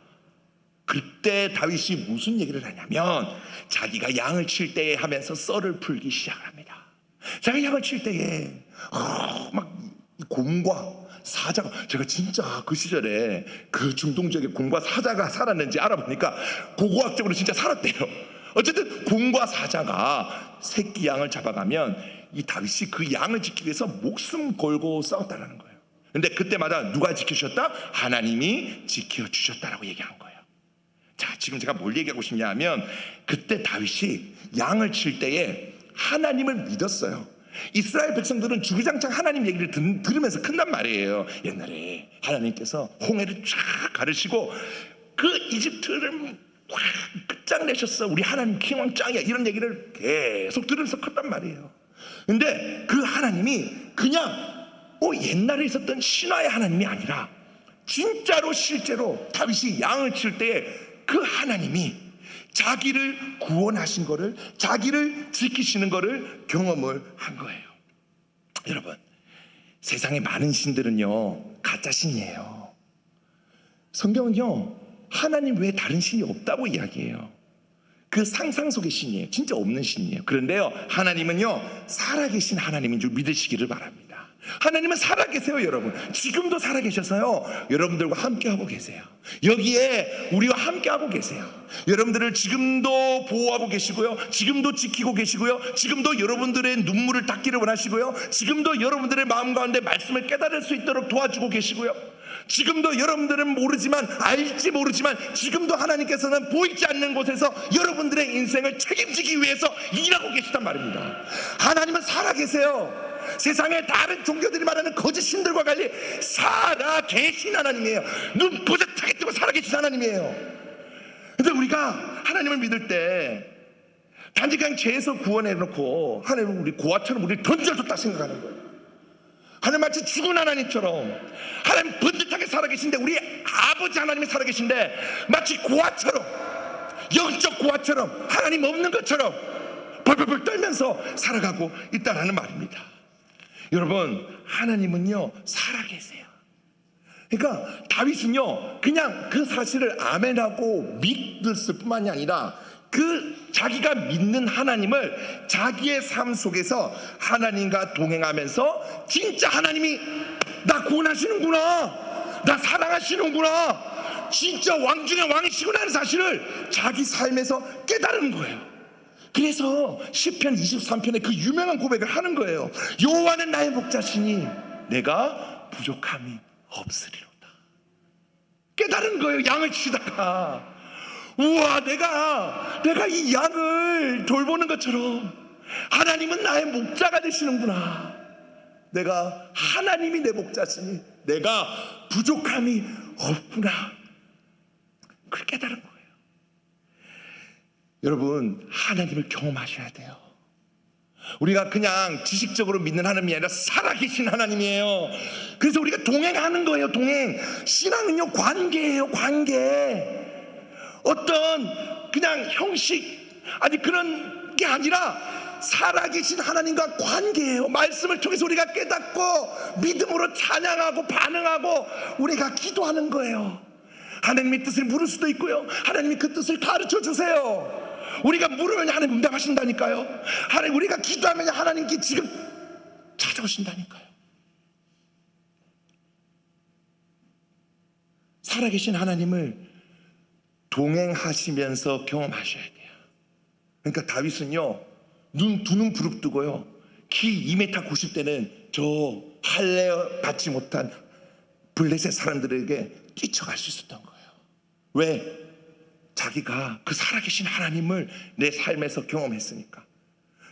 그때 다윗이 무슨 얘기를 하냐면, 자기가 양을 칠 때에 하면서 썰을 풀기 시작을 합니다. 자기가 양을 칠 때에 막 곰과 사자가, 제가 진짜 그 시절에 그 중동 지역에 곰과 사자가 살았는지 알아보니까 고고학적으로 진짜 살았대요. 어쨌든 곰과 사자가 새끼 양을 잡아가면 이 다윗이 그 양을 지키기 위해서 목숨 걸고 싸웠다라는 거예요. 근데 그때마다 누가 지켜주셨다? 하나님이 지켜주셨다라고 얘기한 거예요. 자, 지금 제가 뭘 얘기하고 싶냐 하면, 그때 다윗이 양을 칠 때에 하나님을 믿었어요. 이스라엘 백성들은 주기장창 하나님 얘기를 들으면서 큰단 말이에요. 옛날에 하나님께서 홍해를 쫙 가르시고 그 이집트를 확 끝장내셨어, 우리 하나님 킹왕 짱이야, 이런 얘기를 계속 들으면서 컸단 말이에요. 근데 그 하나님이 그냥 옛날에 있었던 신화의 하나님이 아니라 진짜로 실제로 다윗이 양을 칠 때에 그 하나님이 자기를 구원하신 거를, 자기를 지키시는 거를 경험을 한 거예요. 여러분, 세상에 많은 신들은요 가짜 신이에요. 성경은요 하나님 외에 다른 신이 없다고 이야기해요. 그 상상 속의 신이에요. 진짜 없는 신이에요. 그런데요 하나님은요 살아계신 하나님인 줄 믿으시기를 바랍니다. 하나님은 살아계세요. 여러분, 지금도 살아계셔서요 여러분들과 함께하고 계세요. 여기에 우리와 함께하고 계세요. 여러분들을 지금도 보호하고 계시고요, 지금도 지키고 계시고요, 지금도 여러분들의 눈물을 닦기를 원하시고요, 지금도 여러분들의 마음 가운데 말씀을 깨달을 수 있도록 도와주고 계시고요, 지금도 여러분들은 모르지만, 알지 모르지만 지금도 하나님께서는 보이지 않는 곳에서 여러분들의 인생을 책임지기 위해서 일하고 계시단 말입니다. 하나님은 살아계세요. 세상의 다른 종교들이 말하는 거짓 신들과 달리 살아계신 하나님이에요. 눈 부젓하게 뜨고 살아계신 하나님이에요. 근데 우리가 하나님을 믿을 때 단지 그냥 죄에서 구원해놓고 하나님은 우리 고아처럼 우리를 던져줬다 생각하는 거예요. 하나님 마치 죽은 하나님처럼, 하나님 번듯하게 살아계신데, 우리 아버지 하나님이 살아계신데 마치 고아처럼, 영적 고아처럼, 하나님 없는 것처럼 벌벌벌 떨면서 살아가고 있다라는 말입니다. 여러분, 하나님은요 살아계세요. 그러니까 다윗은요 그냥 그 사실을 아멘하고 믿었을 뿐만이 아니라 그 자기가 믿는 하나님을 자기의 삶 속에서 하나님과 동행하면서 진짜 하나님이 나 구원하시는구나, 나 사랑하시는구나, 진짜 왕 중에 왕이시구나 하는 사실을 자기 삶에서 깨달은 거예요. 그래서 시편 23편에 그 유명한 고백을 하는 거예요. 여호와는 나의 목자시니 내가 부족함이 없으리로다. 깨달은 거예요. 양을 치다가 우와, 내가 이 양을 돌보는 것처럼 하나님은 나의 목자가 되시는구나. 내가 하나님이 내 목자시니 내가 부족함이 없구나. 그걸 깨달은 거예요. 여러분, 하나님을 경험하셔야 돼요. 우리가 그냥 지식적으로 믿는 하나님이 아니라 살아계신 하나님이에요. 그래서 우리가 동행하는 거예요. 동행. 신앙은요, 관계예요. 관계. 어떤 그냥 형식, 아니 그런 게 아니라 살아계신 하나님과 관계예요. 말씀을 통해서 우리가 깨닫고 믿음으로 찬양하고 반응하고 우리가 기도하는 거예요. 하나님의 뜻을 물을 수도 있고요, 하나님이 그 뜻을 가르쳐 주세요. 우리가 물으면 하나님 응답하신다니까요. 하나님, 우리가 기도하면 하나님께 지금 찾아오신다니까요. 살아계신 하나님을 동행하시면서 경험하셔야 돼요. 그러니까 다윗은요, 두 눈 부릅뜨고요, 키 2m 90대는 저 할례 받지 못한 블레셋 사람들에게 뛰쳐갈 수 있었던 거예요. 왜? 자기가 그 살아계신 하나님을 내 삶에서 경험했으니까.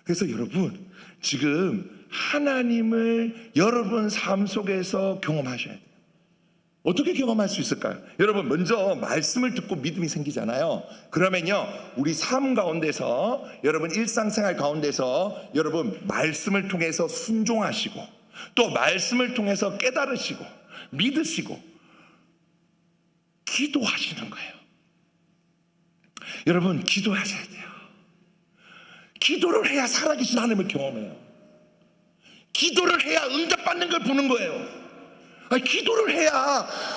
그래서 여러분, 지금 하나님을 여러분 삶 속에서 경험하셔야 돼요. 어떻게 경험할 수 있을까요? 여러분, 먼저 말씀을 듣고 믿음이 생기잖아요. 그러면요, 우리 삶 가운데서, 여러분 일상생활 가운데서 여러분 말씀을 통해서 순종하시고, 또 말씀을 통해서 깨달으시고 믿으시고 기도하시는 거예요. 여러분, 기도하셔야 돼요. 기도를 해야 살아계신 하나님을 경험해요. 기도를 해야 응답받는 걸 보는 거예요. 기도를 해야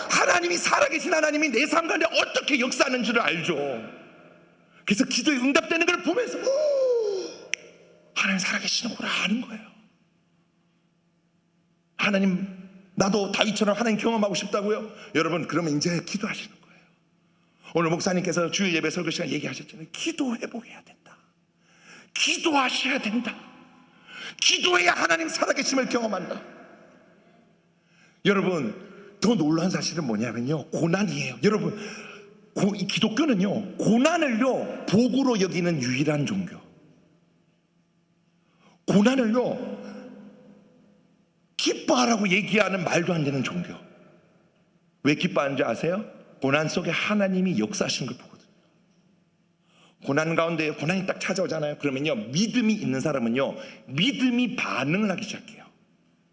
하나님이, 살아계신 하나님이 내 삶 가운데 어떻게 역사하는지를 알죠. 그래서 기도에 응답되는 걸 보면서 하나님 살아계시는구나 하는 거예요. 하나님, 나도 다윗처럼 하나님 경험하고 싶다고요? 여러분, 그러면 이제 기도하시는 거예요. 오늘 목사님께서 주일 예배 설교 시간 얘기하셨잖아요. 기도 회복해야 된다. 기도하셔야 된다. 기도해야 하나님 살아계심을 경험한다. 여러분, 더 놀라운 사실은 뭐냐면요, 고난이에요. 여러분, 이 기독교는요, 고난을요 복으로 여기는 유일한 종교. 고난을요 기뻐하라고 얘기하는 말도 안 되는 종교. 왜 기뻐하는지 아세요? 고난 속에 하나님이 역사하시는 걸 보거든요. 고난 가운데 고난이 딱 찾아오잖아요. 그러면요, 믿음이 있는 사람은요, 믿음이 반응을 하기 시작해요.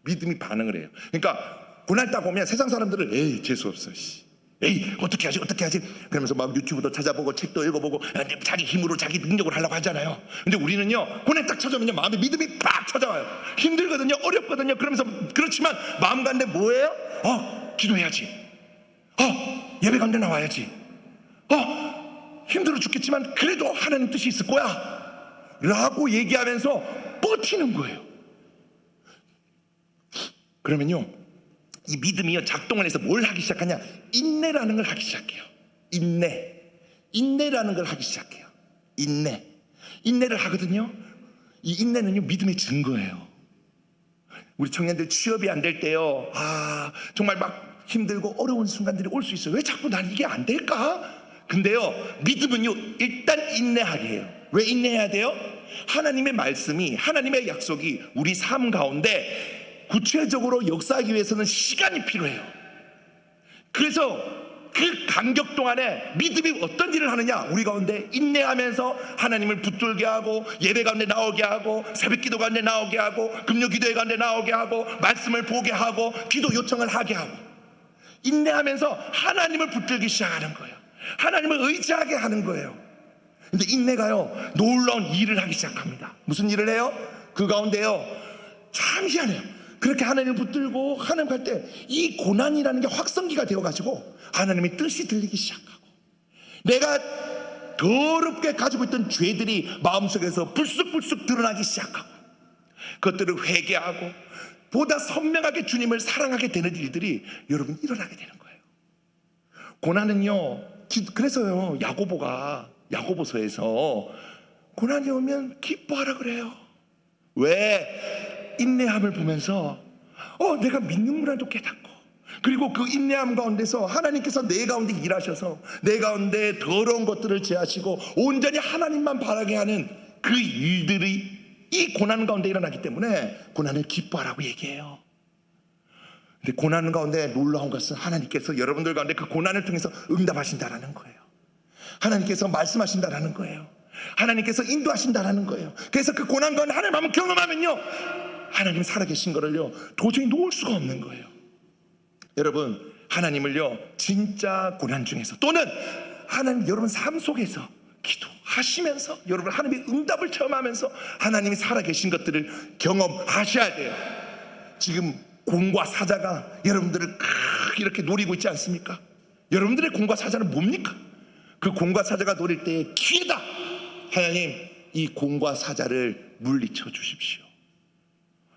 믿음이 반응을 해요. 그러니까 고난 딱 오면 세상 사람들은 에이 재수없어, 에이 어떻게 하지 그러면서 막 유튜브도 찾아보고 책도 읽어보고 자기 힘으로 자기 능력으로 하려고 하잖아요. 근데 우리는요, 고난 딱 찾아오면요, 마음에 믿음이 팍 찾아와요. 힘들거든요, 어렵거든요. 그러면서, 그렇지만 마음 가운데 뭐예요? 기도해야지, 예배 가운데 나와야지, 힘들어 죽겠지만 그래도 하나님 뜻이 있을 거야 라고 얘기하면서 버티는 거예요. 그러면요, 이 믿음이요 작동을 해서 뭘 하기 시작하냐? 인내라는 걸 하기 시작해요. 인내라는 걸 하기 시작해요. 인내를 하거든요. 이 인내는요, 믿음의 증거예요. 우리 청년들 취업이 안 될 때요, 정말 막 힘들고 어려운 순간들이 올 수 있어요. 왜 자꾸 난 이게 안 될까? 근데요, 믿음은요 일단 인내하게 해요. 왜 인내해야 돼요? 하나님의 말씀이, 하나님의 약속이 우리 삶 가운데 구체적으로 역사하기 위해서는 시간이 필요해요. 그래서 그 간격 동안에 믿음이 어떤 일을 하느냐? 우리 가운데 인내하면서 하나님을 붙들게 하고, 예배 가운데 나오게 하고, 새벽 기도 가운데 나오게 하고, 금요 기도회 가운데 나오게 하고, 말씀을 보게 하고, 기도 요청을 하게 하고, 인내하면서 하나님을 붙들기 시작하는 거예요. 하나님을 의지하게 하는 거예요. 근데 인내가요 놀라운 일을 하기 시작합니다. 무슨 일을 해요? 그 가운데요 참 희한해요. 그렇게 하나님을 붙들고 하나님 갈 때 이 고난이라는 게 확성기가 되어가지고 하나님의 뜻이 들리기 시작하고, 내가 더럽게 가지고 있던 죄들이 마음속에서 불쑥불쑥 드러나기 시작하고, 그것들을 회개하고 보다 선명하게 주님을 사랑하게 되는 일들이 여러분 일어나게 되는 거예요. 고난은요, 그래서요 야고보서에서 고난이 오면 기뻐하라 그래요. 왜? 인내함을 보면서 내가 믿는구나도 깨닫고, 그리고 그 인내함 가운데서 하나님께서 내 가운데 일하셔서 내 가운데 더러운 것들을 제하시고 온전히 하나님만 바라게 하는 그 일들이 이 고난 가운데 일어나기 때문에 고난을 기뻐하라고 얘기해요. 근데 고난 가운데 놀라운 것은 하나님께서 여러분들 가운데 그 고난을 통해서 응답하신다라는 거예요. 하나님께서 말씀하신다라는 거예요. 하나님께서 인도하신다라는 거예요. 그래서 그 고난 가운데 하나님 한번 경험하면요, 하나님 살아계신 거를요 도저히 놓을 수가 없는 거예요. 여러분, 하나님을요 진짜 고난 중에서, 또는 하나님 여러분 삶 속에서 기도하시면서 여러분 하나님의 응답을 체험하면서 하나님이 살아계신 것들을 경험하셔야 돼요. 지금 공과 사자가 여러분들을 이렇게 노리고 있지 않습니까? 여러분들의 공과 사자는 뭡니까? 그 공과 사자가 노릴 때의 기회다. 하나님, 이 공과 사자를 물리쳐 주십시오.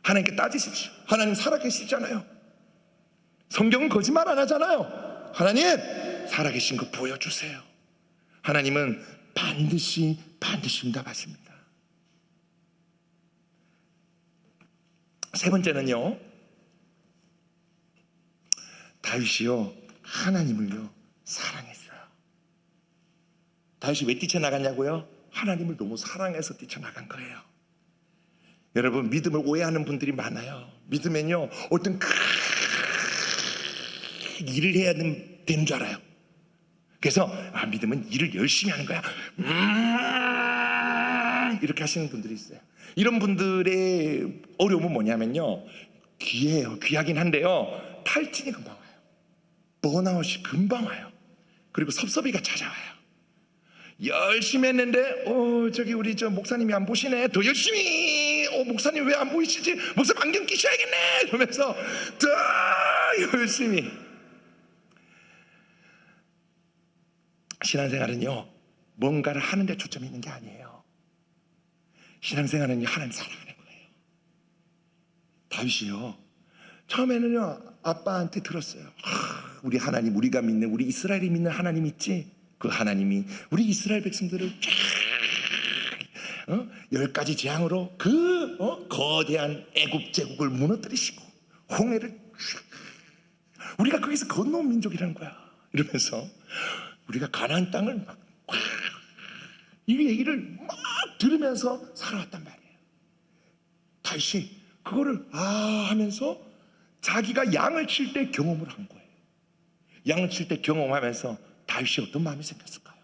하나님께 따지십시오. 하나님 살아계시잖아요. 성경은 거짓말 안 하잖아요. 하나님 살아계신 거 보여주세요. 하나님은 반드시 응답하십니다. 세 번째는요, 다윗이요 하나님을요 사랑했어요. 다윗이 왜 뛰쳐나갔냐고요? 하나님을 너무 사랑해서 뛰쳐나간 거예요. 여러분, 믿음을 오해하는 분들이 많아요. 믿으면요 어떤 큰 일을 해야 되는 줄 알아요. 그래서 믿음은 일을 열심히 하는 거야, 이렇게 하시는 분들이 있어요. 이런 분들의 어려움은 뭐냐면요, 귀하긴 한데요 탈진이 금방 와요. 번아웃이 금방 와요. 그리고 섭섭이가 찾아와요. 열심히 했는데 저기 우리 저 목사님이 안 보시네. 더 열심히. 목사님 왜 안 보이시지? 목사님 안경 끼셔야겠네. 이러면서 더 열심히. 신앙생활은요 뭔가를 하는 데 초점이 있는 게 아니에요. 신앙생활은요 하나님 사랑하는 거예요. 다윗이요 처음에는요 아빠한테 들었어요. 우리 하나님, 우리가 믿는, 우리 이스라엘이 믿는 하나님 있지? 그 하나님이 우리 이스라엘 백성들을 쫙 10가지 재앙으로 그 거대한 애굽 제국을 무너뜨리시고 홍해를 우리가 거기서 건너온 민족이라는 거야. 이러면서 우리가 가나안 땅을 막 이 얘기를 막 들으면서 살아왔단 말이에요. 다윗이 그거를 하면서 자기가 양을 칠 때 경험을 한 거예요. 양을 칠 때 경험하면서 다윗이 어떤 마음이 생겼을까요?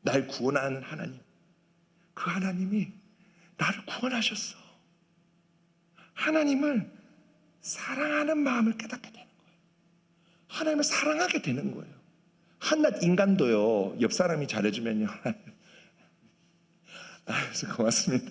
날 구원하는 하나님, 그 하나님이 나를 구원하셨어. 하나님을 사랑하는 마음을 깨닫게 되는 거예요. 하나님을 사랑하게 되는 거예요. 한낱 인간도요 옆 사람이 잘해주면요 그래서 고맙습니다.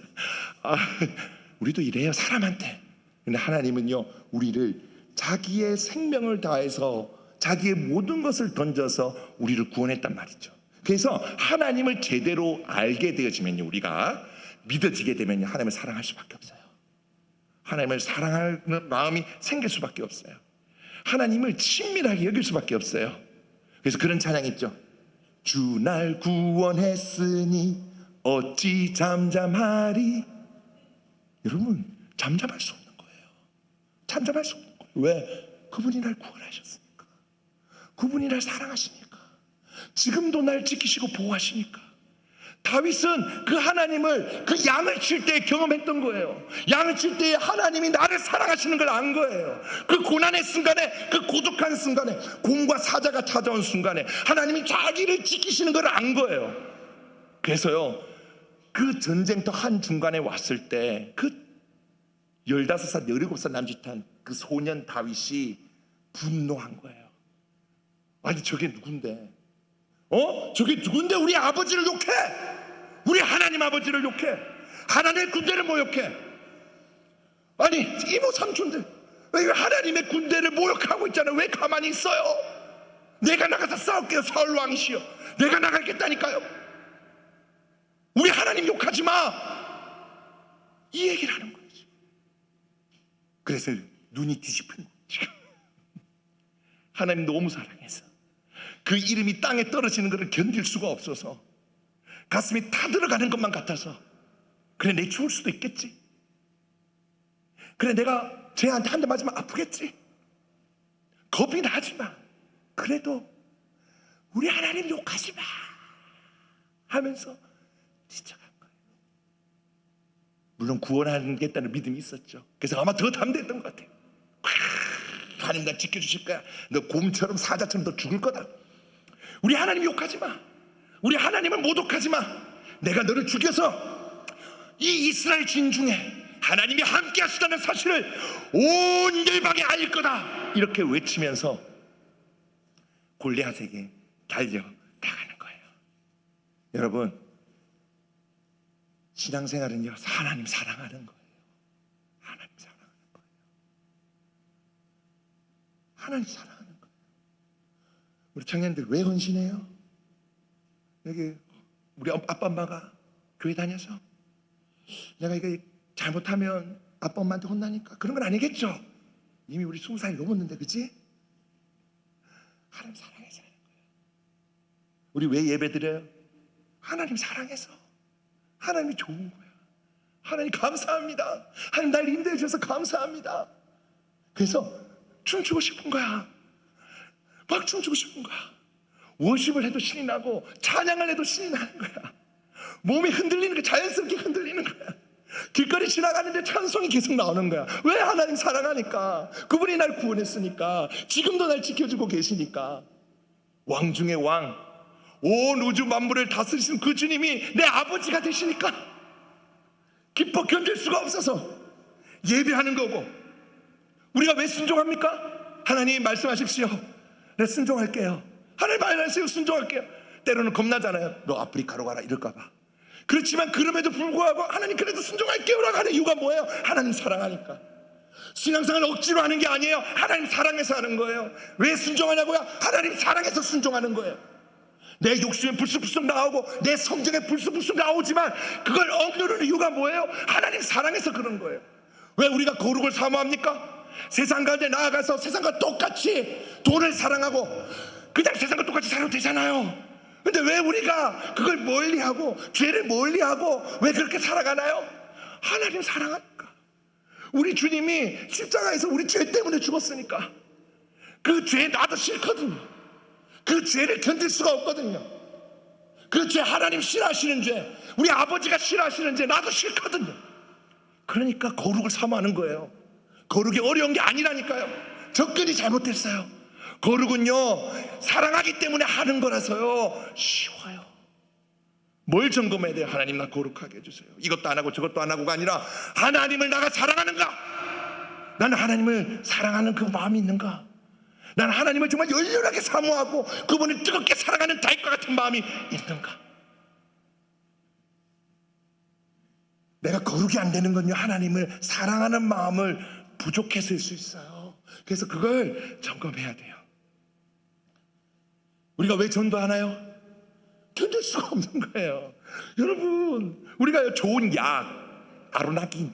우리도 이래요 사람한테. 근데 하나님은요 우리를 자기의 생명을 다해서 자기의 모든 것을 던져서 우리를 구원했단 말이죠. 그래서 하나님을 제대로 알게 되어지면요, 우리가 믿어지게 되면요 하나님을 사랑할 수밖에 없어요. 하나님을 사랑하는 마음이 생길 수밖에 없어요. 하나님을 친밀하게 여길 수밖에 없어요. 그래서 그런 찬양 있죠. 주 날 구원했으니 어찌 잠잠하리. 여러분 잠잠할 수 없는 거예요. 잠잠할 수 없는 거예요. 왜? 그분이 날 구원하셨으니까. 그분이 날 사랑하시니까. 지금도 날 지키시고 보호하시니까. 다윗은 그 하나님을 그 양을 칠 때 경험했던 거예요. 양을 칠 때 하나님이 나를 사랑하시는 걸 안 거예요. 그 고난의 순간에, 그 고독한 순간에, 공과 사자가 찾아온 순간에 하나님이 자기를 지키시는 걸 안 거예요. 그래서요 그 전쟁터 한 중간에 왔을 때 그 15살, 17살 남짓한 그 소년 다윗이 분노한 거예요. 아니 저게 누군데? 저게 누군데 우리 아버지를 욕해? 우리 하나님 아버지를 욕해? 하나님의 군대를 모욕해? 아니 이모 삼촌들 왜 하나님의 군대를 모욕하고 있잖아요. 왜 가만히 있어요? 내가 나가서 싸울게요. 사울 왕이시여, 내가 나가겠다니까요. 하나님 욕하지 마, 이 얘기를 하는 거지. 그래서 눈이 뒤집힌 거지. 하나님 너무 사랑해서 그 이름이 땅에 떨어지는 것을 견딜 수가 없어서 가슴이 타들어가는 것만 같아서, 그래 내 죽을 수도 있겠지, 그래 내가 쟤한테 한 대 맞으면 아프겠지, 겁이 나지만 그래도 우리 하나님 욕하지 마 하면서 지쳐간 거예요. 물론 구원하겠다는 믿음이 있었죠. 그래서 아마 더 담대했던 것 같아요. 하나님 나 지켜주실 거야, 너 곰처럼 사자처럼 너 죽을 거다, 우리 하나님 욕하지 마, 우리 하나님을 모독하지 마, 내가 너를 죽여서 이 이스라엘 진 중에 하나님이 함께 하시다는 사실을 온 열방에 알릴 거다, 이렇게 외치면서 골리앗에게 달려나가는 거예요. 여러분, 신앙생활은요, 하나님 사랑하는 거예요. 하나님 사랑하는 거예요. 하나님 사랑하는 거예요. 우리 청년들 왜 헌신해요? 여기 우리 아빠 엄마가 교회 다녀서 내가 이거 잘못하면 아빠 엄마한테 혼나니까 그런 건 아니겠죠? 이미 우리 20살이 넘었는데, 그치? 하나님 사랑해서 하는 거예요. 우리 왜 예배 드려요? 하나님 사랑해서. 하나님이 좋은 거야. 하나님 감사합니다, 하나님 날 인도해 주셔서 감사합니다. 그래서 춤추고 싶은 거야. 막 춤추고 싶은 거야. 워십을 해도 신이 나고 찬양을 해도 신이 나는 거야. 몸이 흔들리는 게 자연스럽게 흔들리는 거야. 길거리 지나가는데 찬송이 계속 나오는 거야. 왜? 하나님 사랑하니까. 그분이 날 구원했으니까. 지금도 날 지켜주고 계시니까. 왕 중에 왕, 온 우주 만물을 다스리시는 그 주님이 내 아버지가 되시니까 기뻐 견딜 수가 없어서 예배하는 거고. 우리가 왜 순종합니까? 하나님 말씀하십시오, 네 순종할게요. 하나님 말씀하세요, 순종할게요. 때로는 겁나잖아요. 너 아프리카로 가라 이럴까 봐. 그렇지만 그럼에도 불구하고 하나님 그래도 순종할게요라고 하는 이유가 뭐예요? 하나님 사랑하니까. 신앙생활 억지로 하는 게 아니에요. 하나님 사랑해서 하는 거예요. 왜 순종하냐고요? 하나님 사랑해서 순종하는 거예요. 내 욕심에 불쑥불쑥 나오고 내 성정에 불쑥불쑥 나오지만 그걸 억누르는 이유가 뭐예요? 하나님 사랑해서 그런 거예요. 왜 우리가 거룩을 사모합니까? 세상 가운데 나아가서 세상과 똑같이 돈을 사랑하고 그냥 세상과 똑같이 살아도 되잖아요. 근데 왜 우리가 그걸 멀리하고 죄를 멀리하고 왜 그렇게 살아가나요? 하나님 사랑하니까. 우리 주님이 십자가에서 우리 죄 때문에 죽었으니까 그 죄 나도 싫거든요. 그 죄를 견딜 수가 없거든요. 그 죄, 하나님 싫어하시는 죄, 우리 아버지가 싫어하시는 죄 나도 싫거든요. 그러니까 거룩을 사모하는 거예요. 거룩이 어려운 게 아니라니까요. 접근이 잘못됐어요. 거룩은요, 사랑하기 때문에 하는 거라서요, 쉬워요. 뭘 점검해야 돼요? 하나님 나 거룩하게 해주세요. 이것도 안 하고 저것도 안 하고가 아니라 하나님을 나가 사랑하는가? 나는 하나님을 사랑하는 그 마음이 있는가? 나는 하나님을 정말 열렬하게 사모하고 그분을 뜨겁게 사랑하는 다윗과 같은 마음이 있는가? 내가 거룩이 안 되는 건요, 하나님을 사랑하는 마음을 부족해서일 수 있어요. 그래서 그걸 점검해야 돼요. 우리가 왜 전도하나요? 견딜 수가 없는 거예요. 여러분, 우리가 좋은 약, 아로나긴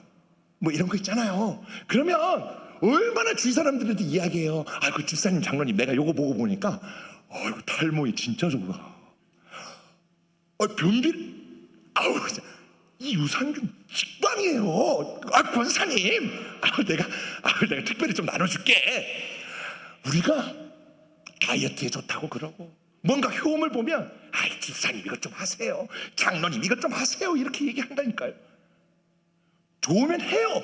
뭐 이런 거 있잖아요. 그러면 얼마나 주위 사람들한테 이야기해요. 그 집사님, 장로님, 내가 요거 보고 보니까 탈모이 진짜 좋아. 변비, 이 유산균 식빵이에요. 권사님, 내가 특별히 좀 나눠줄게. 우리가 다이어트에 좋다고 그러고 뭔가 효험을 보면 집사님 이것 좀 하세요, 장로님 이것 좀 하세요, 이렇게 얘기한다니까요. 좋으면 해요.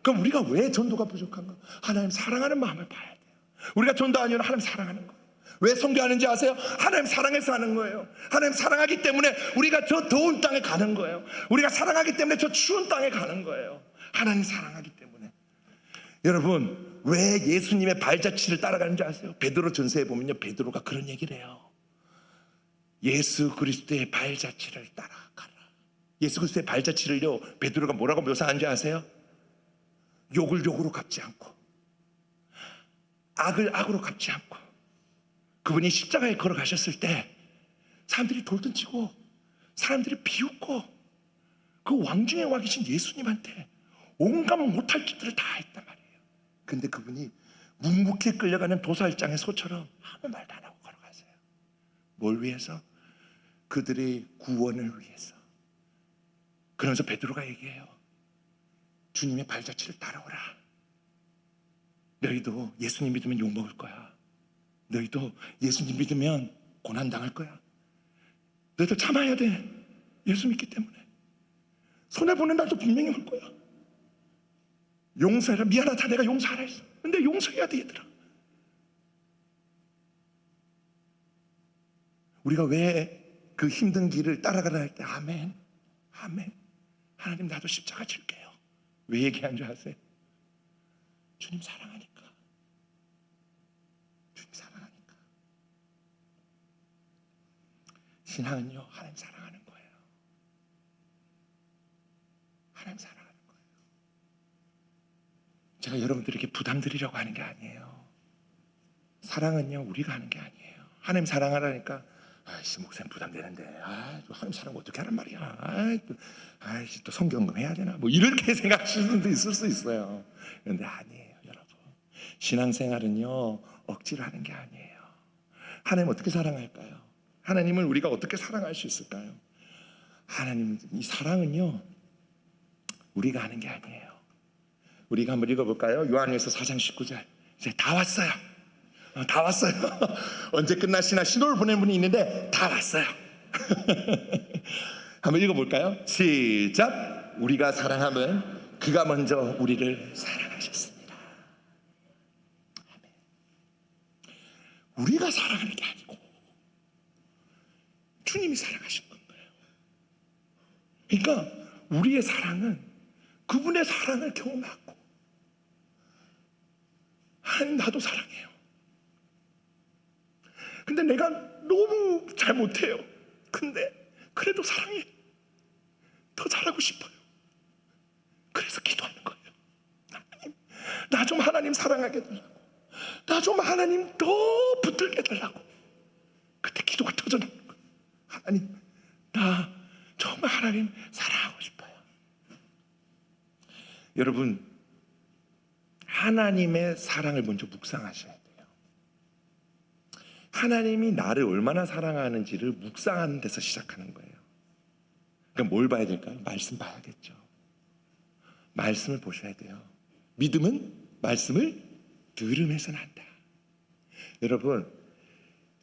그럼 우리가 왜 전도가 부족한가? 하나님 사랑하는 마음을 봐야 돼요. 우리가 전도 아니면 하나님 사랑하는 거예요. 왜 선교하는지 아세요? 하나님 사랑해서 하는 거예요. 하나님 사랑하기 때문에 우리가 저 더운 땅에 가는 거예요. 우리가 사랑하기 때문에 저 추운 땅에 가는 거예요. 하나님 사랑하기 때문에. 여러분, 왜 예수님의 발자취를 따라가는지 아세요? 베드로 전서에 보면요, 베드로가 그런 얘기를 해요. 예수 그리스도의 발자취를 따라가라. 예수 그리스도의 발자취를요, 베드로가 뭐라고 묘사하는지 아세요? 욕을 욕으로 갚지 않고 악을 악으로 갚지 않고. 그분이 십자가에 걸어가셨을 때 사람들이 돌던치고 사람들이 비웃고 그 왕중에 와 계신 예수님한테 온갖 못할 짓들을 다 했단 말이에요. 근데 그분이 묵묵히 끌려가는 도살장의 소처럼 아무 말도 안 하고 걸어가세요. 뭘 위해서? 그들의 구원을 위해서. 그러면서 베드로가 얘기해요. 주님의 발자취를 따라오라. 너희도 예수님 믿으면 욕먹을 거야. 너희도 예수님 믿으면 고난당할 거야. 너희들 참아야 돼. 예수 믿기 때문에. 손해보는 날도 분명히 올 거야. 용서해라. 미안하다. 내가 용서하라 했어. 근데 용서해야 돼, 얘들아. 우리가 왜 그 힘든 길을 따라가라 할 때 아멘, 아멘, 하나님 나도 십자가 질게요. 왜 얘기한 줄 아세요? 주님 사랑하니까. 주님 사랑하니까. 신앙은요, 하나님 사랑하는 거예요. 하나님 사랑하는 거예요. 제가 여러분들에게 부담 드리려고 하는 게 아니에요. 사랑은요, 우리가 하는 게 아니에요. 하나님 사랑하라니까 아이씨 목사님 부담되는데 하나님 사랑 어떻게 하란 말이야. 아이씨 또 성경금 해야 되나 뭐 이렇게 생각하시는 분도 있을 수 있어요. 그런데 아니에요, 여러분. 신앙생활은요 억지로 하는 게 아니에요. 하나님 어떻게 사랑할까요? 하나님을 우리가 어떻게 사랑할 수 있을까요? 하나님 이 사랑은요 우리가 하는 게 아니에요. 우리가 한번 읽어볼까요? 요한일서 4장 19절. 이제 다 왔어요. 다 왔어요. 언제 끝나시나 신호를 보낸 분이 있는데 다 왔어요. 한번 읽어볼까요? 시작. 우리가 사랑하면 그가 먼저 우리를 사랑하셨습니다. 아멘. 우리가 사랑하는 게 아니고 주님이 사랑하신 건가요? 그러니까 우리의 사랑은 그분의 사랑을 경험하고 하나님 나도 사랑해요. 근데 내가 너무 잘 못해요. 근데 그래도 사랑해. 더 잘하고 싶어요. 그래서 기도하는 거예요. 하나님, 나 좀 하나님 사랑하게 해달라고. 나 좀 하나님 더 붙들게 해달라고. 그때 기도가 터져나오는 거예요. 하나님, 나 정말 하나님 사랑하고 싶어요. 여러분, 하나님의 사랑을 먼저 묵상하셔야 돼요. 하나님이 나를 얼마나 사랑하는지를 묵상하는 데서 시작하는 거예요. 그러니까 뭘 봐야 될까요? 말씀 봐야겠죠. 말씀을 보셔야 돼요. 믿음은 말씀을 들으면서 난다. 여러분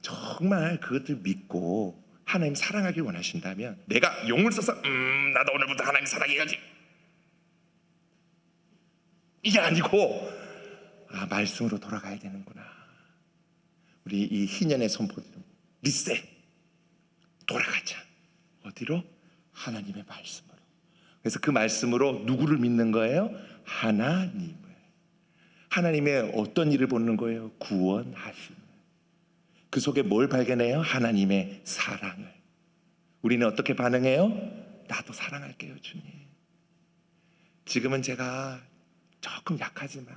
정말 그것들 믿고 하나님 사랑하길 원하신다면 내가 용을 써서 나도 오늘부터 하나님 사랑해야지 이게 아니고 말씀으로 돌아가야 되는구나. 우리 이 희년의 선포대로 리셋 돌아가자. 어디로? 하나님의 말씀으로. 그래서 그 말씀으로 누구를 믿는 거예요? 하나님을. 하나님의 어떤 일을 보는 거예요? 구원하심을. 그 속에 뭘 발견해요? 하나님의 사랑을. 우리는 어떻게 반응해요? 나도 사랑할게요, 주님. 지금은 제가 조금 약하지만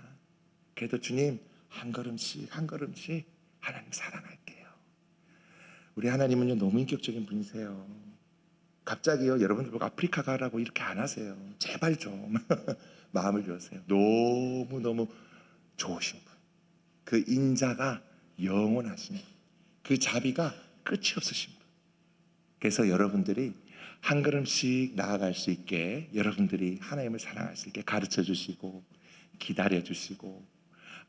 그래도 주님 한 걸음씩 한 걸음씩 하나님 사랑할게요. 우리 하나님은요 너무 인격적인 분이세요. 갑자기요 여러분들 보고 아프리카 가라고 이렇게 안 하세요. 제발 좀 마음을 주세요. 너무너무 좋으신 분. 그 인자가 영원하신 분. 그 자비가 끝이 없으신 분. 그래서 여러분들이 한 걸음씩 나아갈 수 있게 여러분들이 하나님을 사랑할 수 있게 가르쳐 주시고 기다려 주시고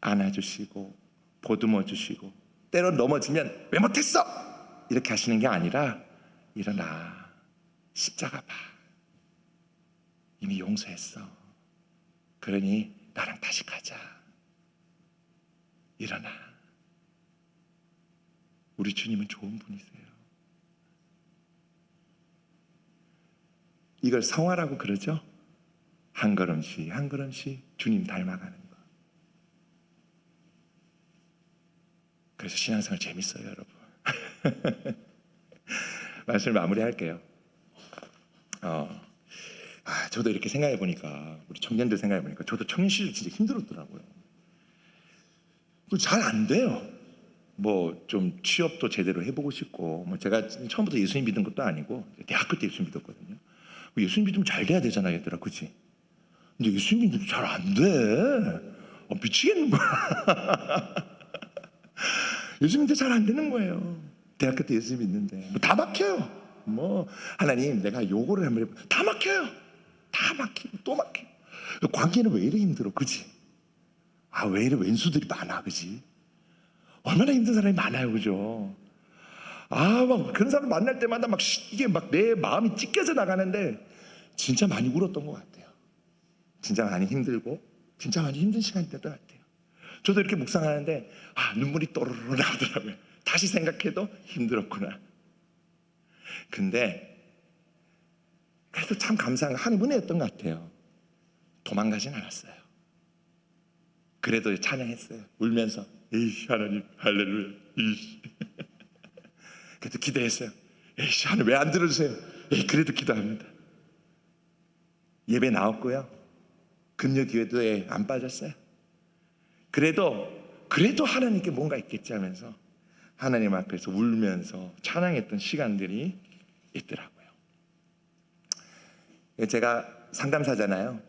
안아주시고 보듬어 주시고 때로 넘어지면 왜 못했어? 이렇게 하시는 게 아니라 일어나 십자가 봐. 이미 용서했어. 그러니 나랑 다시 가자. 일어나. 우리 주님은 좋은 분이세요. 이걸 성화라고 그러죠. 한 걸음씩 한 걸음씩 주님 닮아가는 거. 그래서 신앙생활 재밌어요, 여러분. 말씀을 마무리할게요. 저도 이렇게 생각해 보니까 우리 청년들 생각해 보니까 저도 청년 시절 진짜 힘들었더라고요. 잘 안 돼요. 뭐 좀 취업도 제대로 해보고 싶고 뭐 제가 처음부터 예수님 믿은 것도 아니고 대학교 때 예수님 믿었거든요. 예수님 믿으면 잘 돼야 되잖아, 얘들아, 그치? 근데 예수님 믿으면 잘 안 돼. 미치겠는 거야. 예수님 믿으면 잘 안 되는 거예요. 대학교 때 예수님 믿는데 다 막혀요. 하나님 내가 요거를 한번 해봐. 다 막혀요. 다 막히고 또 막히고. 관계는 왜 이래 힘들어, 그치? 왜 이래 왼수들이 많아, 그치? 얼마나 힘든 사람이 많아요, 그죠? 막 그런 사람 만날 때마다 이게 내 마음이 찢겨져 나가는데 진짜 많이 울었던 것 같아요. 진짜 많이 힘들고 진짜 많이 힘든 시간이었던 것 같아요. 저도 이렇게 묵상하는데 눈물이 또르르 나오더라고요. 다시 생각해도 힘들었구나. 근데 그래도 참 감사한 하나님 은혜였던 것 같아요. 도망가진 않았어요. 그래도 찬양했어요. 울면서 에이 하나님 할렐루야. 그래도 기도했어요. 에이 하나님 왜 안 들어주세요? 그래도 기도합니다. 예배 나왔고요. 금요 기도에 안 빠졌어요. 그래도 하나님께 뭔가 있겠지 하면서 하나님 앞에서 울면서 찬양했던 시간들이 있더라고요. 제가 상담사잖아요.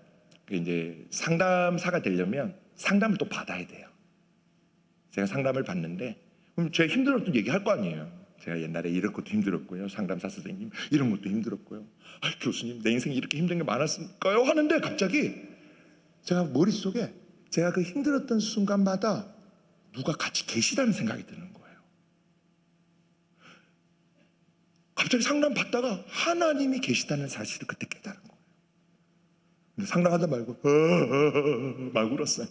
이제 상담사가 되려면 상담을 또 받아야 돼요. 제가 상담을 받는데 그럼 제가 힘들었던 얘기할 거 아니에요. 제가 옛날에 이런 것도 힘들었고요. 상담사 선생님 이런 것도 힘들었고요. 교수님 내 인생에 이렇게 힘든 게 많았을까요? 하는데 갑자기 제가 머릿속에 제가 그 힘들었던 순간마다 누가 같이 계시다는 생각이 드는 거예요. 갑자기 상담 받다가 하나님이 계시다는 사실을 그때 깨달은 거예요. 근데 상담하다 말고 막 울었어요.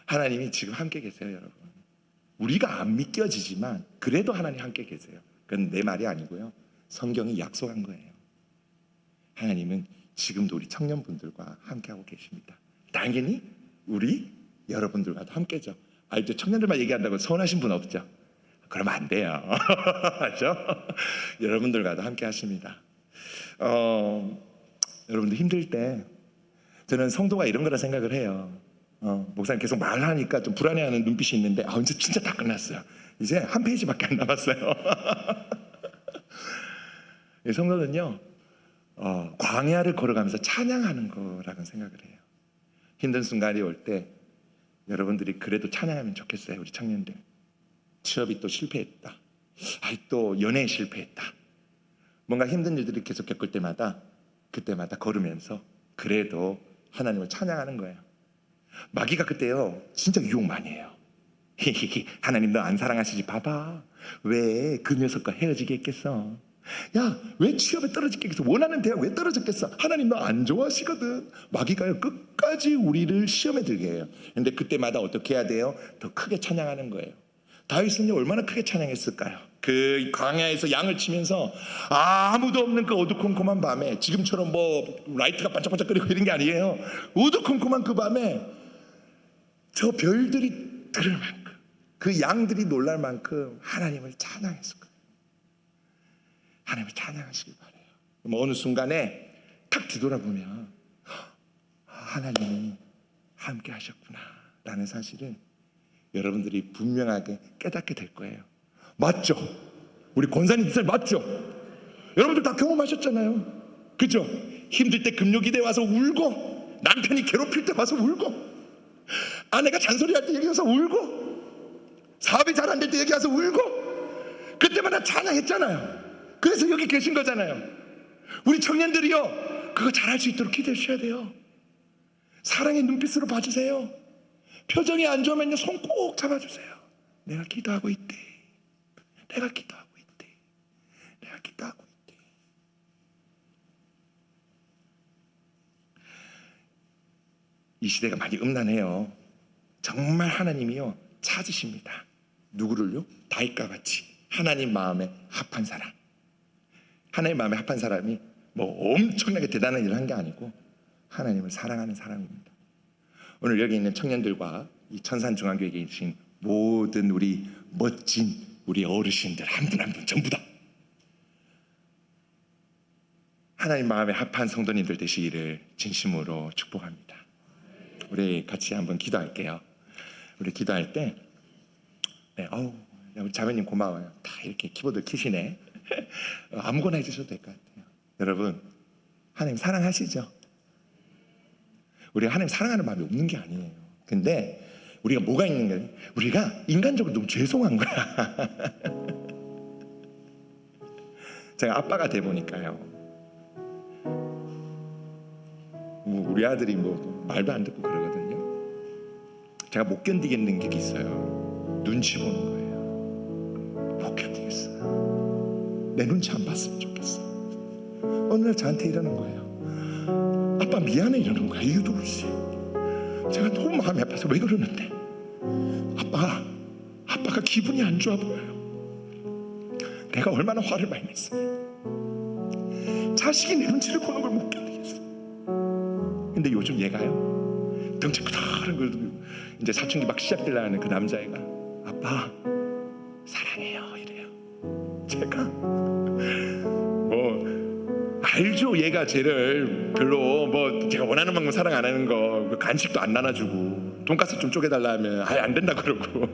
하나님이 지금 함께 계세요, 여러분. 우리가 안 믿겨지지만 그래도 하나님 함께 계세요. 그건 내 말이 아니고요. 성경이 약속한 거예요. 하나님은 지금도 우리 청년분들과 함께하고 계십니다. 당연히 우리 여러분들과도 함께죠. 알죠? 청년들만 얘기한다고 서운하신 분 없죠? 그러면 안 돼요. 맞죠? 여러분들과도 함께 하십니다. 여러분들 힘들 때 저는 성도가 이런 거라 생각을 해요. 목사님 계속 말하니까 좀 불안해하는 눈빛이 있는데 이제 진짜 다 끝났어요. 이제 한 페이지밖에 안 남았어요. 성도는요 광야를 걸어가면서 찬양하는 거라고 생각을 해요. 힘든 순간이 올 때 여러분들이 그래도 찬양하면 좋겠어요. 우리 청년들 취업이 또 실패했다, 또 연애에 실패했다, 뭔가 힘든 일들이 계속 겪을 때마다 그때마다 걸으면서 그래도 하나님을 찬양하는 거예요. 마귀가 그때요 진짜 유혹 많이 해요. 하나님 너 안 사랑하시지? 봐봐 왜 그 녀석과 헤어지게 했겠어? 야 왜 취업에 떨어지겠어? 원하는 대학 왜 떨어졌겠어? 하나님 너 안 좋아하시거든. 마귀가요 끝까지 우리를 시험에 들게 해요. 근데 그때마다 어떻게 해야 돼요? 더 크게 찬양하는 거예요. 다윗은요 얼마나 크게 찬양했을까요? 그 광야에서 양을 치면서 아무도 없는 그 어두컴컴한 밤에, 지금처럼 라이트가 반짝반짝거리고 이런 게 아니에요. 어두컴컴한 그 밤에 저 별들이 들을 만큼, 그 양들이 놀랄 만큼 하나님을 찬양했을 거예요. 하나님을 찬양하시길 바래요. 어느 순간에 탁 뒤돌아보면 하나님이 함께 하셨구나 라는 사실을 여러분들이 분명하게 깨닫게 될 거예요. 맞죠? 우리 권사님들 맞죠? 여러분들 다 경험하셨잖아요. 그죠? 힘들 때 금요기대 와서 울고, 남편이 괴롭힐 때 와서 울고, 아내가 잔소리할 때 여기 와서 울고, 사업이 잘 안 될 때 여기 와서 울고, 그때마다 찬양했잖아요. 그래서 여기 계신 거잖아요. 우리 청년들이요 그거 잘할 수 있도록 기도해 주셔야 돼요. 사랑의 눈빛으로 봐주세요. 표정이 안 좋으면요 손 꼭 잡아주세요. 내가 기도하고 있대. 내가 기도하고 있대. 내가 기도하고 있대. 이 시대가 많이 음란해요. 정말 하나님이요 찾으십니다. 누구를요? 다윗과 같이 하나님 마음에 합한 사람. 하나님 마음에 합한 사람이 엄청나게 대단한 일을 한 게 아니고 하나님을 사랑하는 사람입니다. 오늘 여기 있는 청년들과 이 천산중앙교회에 계신 모든 우리 멋진 우리 어르신들 한 분 한 분 전부 다 하나님 마음에 합한 성도님들 되시기를 진심으로 축복합니다. 우리 같이 한번 기도할게요. 우리 기도할 때 우리 자매님 고마워요. 다 이렇게 키보드 키시네. 아무거나 해주셔도 될 것 같아요. 여러분, 하나님 사랑하시죠? 우리가 하나님 사랑하는 마음이 없는 게 아니에요. 근데 우리가 뭐가 있는 거예요? 우리가 인간적으로 너무 죄송한 거야. 제가 아빠가 돼 보니까요, 우리 아들이 뭐 말도 안 듣고 그러거든요. 제가 못 견디겠는 게 있어요. 눈치 보는 거예요. 못 견디겠어요. 내 눈치 안 봤으면 좋겠어. 어느 날 저한테 이러는 거예요. 아빠 미안해 이러는 거야. 이유도 없이. 제가 너무 마음이 아파서 왜 그러는데? 아빠가 기분이 안 좋아 보여요. 내가 얼마나 화를 많이 냈어요. 자식이 내 눈치를 보는 걸 못 견디겠어요. 근데 요즘 얘가요, 덩치 크다는 걸 이제 사춘기 막 시작되려는 그 남자애가 아빠 사랑해요 이래요. 제가 뭐 알죠. 얘가 쟤를 별로 뭐 제가 원하는 만큼 사랑 안 하는 거, 간식도 안 나눠주고 돈가스 좀 쪼개달라 하면 아예 안 된다 그러고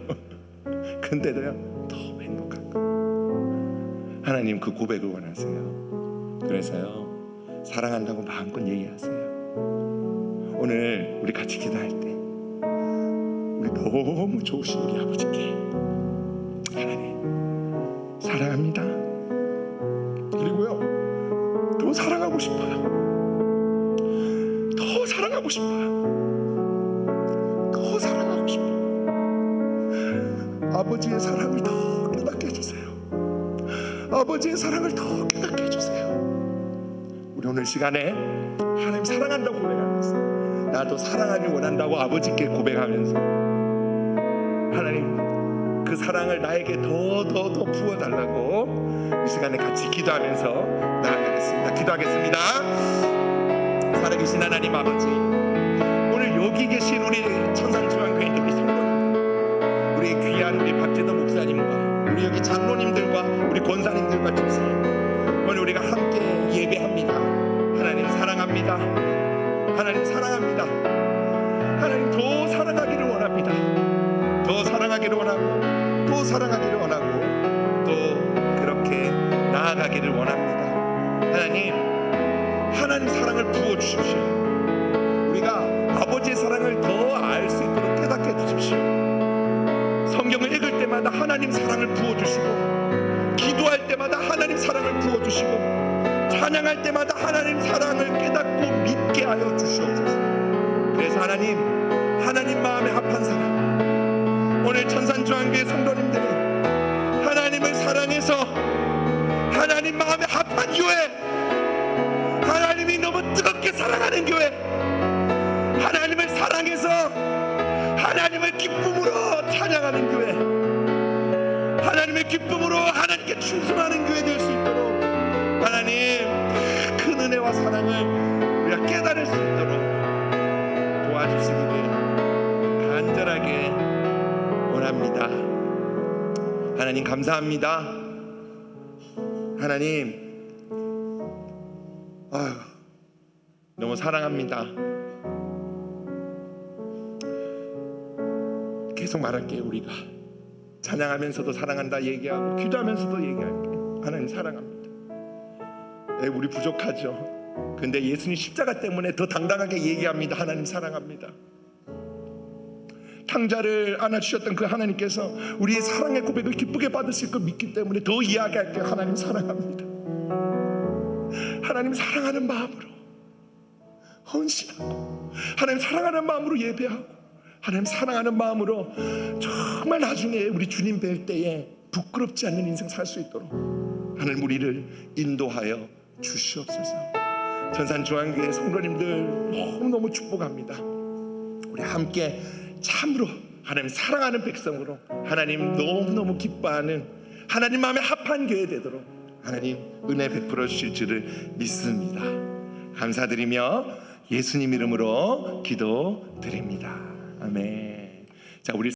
근데도요 더 행복한 거. 하나님 그 고백을 원하세요. 그래서요 사랑한다고 마음껏 얘기하세요. 오늘 우리 같이 기도할 때 우리 너무 좋으신 우리 아버지께 하나님 사랑합니다. 그리고요 더 사랑하고 싶어요. 더 사랑하고 싶어요. 더 사랑하고 싶어요. 아버지의 사랑을 더 깨닫게 해주세요. 아버지의 사랑을 더 깨닫게 해주세요. 우리 오늘 시간에 하나님 사랑한다고 고백하면서 나도 사랑하길 원한다고 아버지께 고백하면서 하나님 그 사랑을 나에게 더 부어달라고 이 시간에 같이 기도하면서 나아가겠습니다. 기도하겠습니다. 살아계신 하나님 아버지, 오늘 여기 계신 우리 천산중앙교회 우리 성도님들, 우리 귀한 우리 박재도 목사님과 우리 여기 장로님들과 우리 권사님들과 집사님, 오늘 우리가 함께 예배합니다. 하나님 사랑합니다. 하나님 사랑합니다. 하나님 더 사랑하기를 원합니다. 더 사랑하기를 원하고 또 사랑하기를 원하고 또 그렇게 나아가기를 원합니다. 하나님 사랑을 부어주십시오. 우리가 아버지의 사랑을 더 알 수 있도록 깨닫게 해주십시오. 성경을 읽을 때마다 하나님 사랑을 부어주시고, 기도할 때마다 하나님 사랑을 부어주시고, 찬양할 때마다 하나님 사랑을 깨닫고 믿게 하여 주시옵소서. 그래서 하나님 마음에 합한 사람, 오늘 천산중앙교회 성도님들이 하나님을 사랑해서 하나님 마음에 합한 교회, 하나님이 너무 뜨겁게 사랑하는 교회, 하나님을 사랑해서 하나님을 기쁨으로 찬양하는 교회, 하나님의 기쁨으로 하나님께 충성하는 교회 될 수 있도록 하나님 큰 은혜와 사랑을 우리가 깨달을 수 있도록 도와주시기를 간절하게 원합니다. 하나님 감사합니다. 하나님 너무 사랑합니다. 계속 말할게요. 우리가 찬양하면서도 사랑한다 얘기하고 기도하면서도 얘기할게요. 하나님 사랑합니다. 우리 부족하죠. 근데 예수님 십자가 때문에 더 당당하게 얘기합니다. 하나님 사랑합니다. 탕자를 안아주셨던 그 하나님께서 우리의 사랑의 고백을 기쁘게 받으실 걸 믿기 때문에 더 이야기할게요. 하나님 사랑합니다. 하나님 사랑하는 마음으로 헌신하고, 하나님 사랑하는 마음으로 예배하고, 하나님 사랑하는 마음으로 정말 나중에 우리 주님 뵐 때에 부끄럽지 않는 인생 살 수 있도록 하나님 우리를 인도하여 주시옵소서. 천산중앙교회 성도님들 너무너무 축복합니다. 우리 함께 참으로 하나님 사랑하는 백성으로 하나님 너무너무 기뻐하는 하나님 마음에 합한 교회 되도록 하나님 은혜 베풀어 주실 줄을 믿습니다. 감사드리며 예수님 이름으로 기도드립니다. 아멘. 자, 우리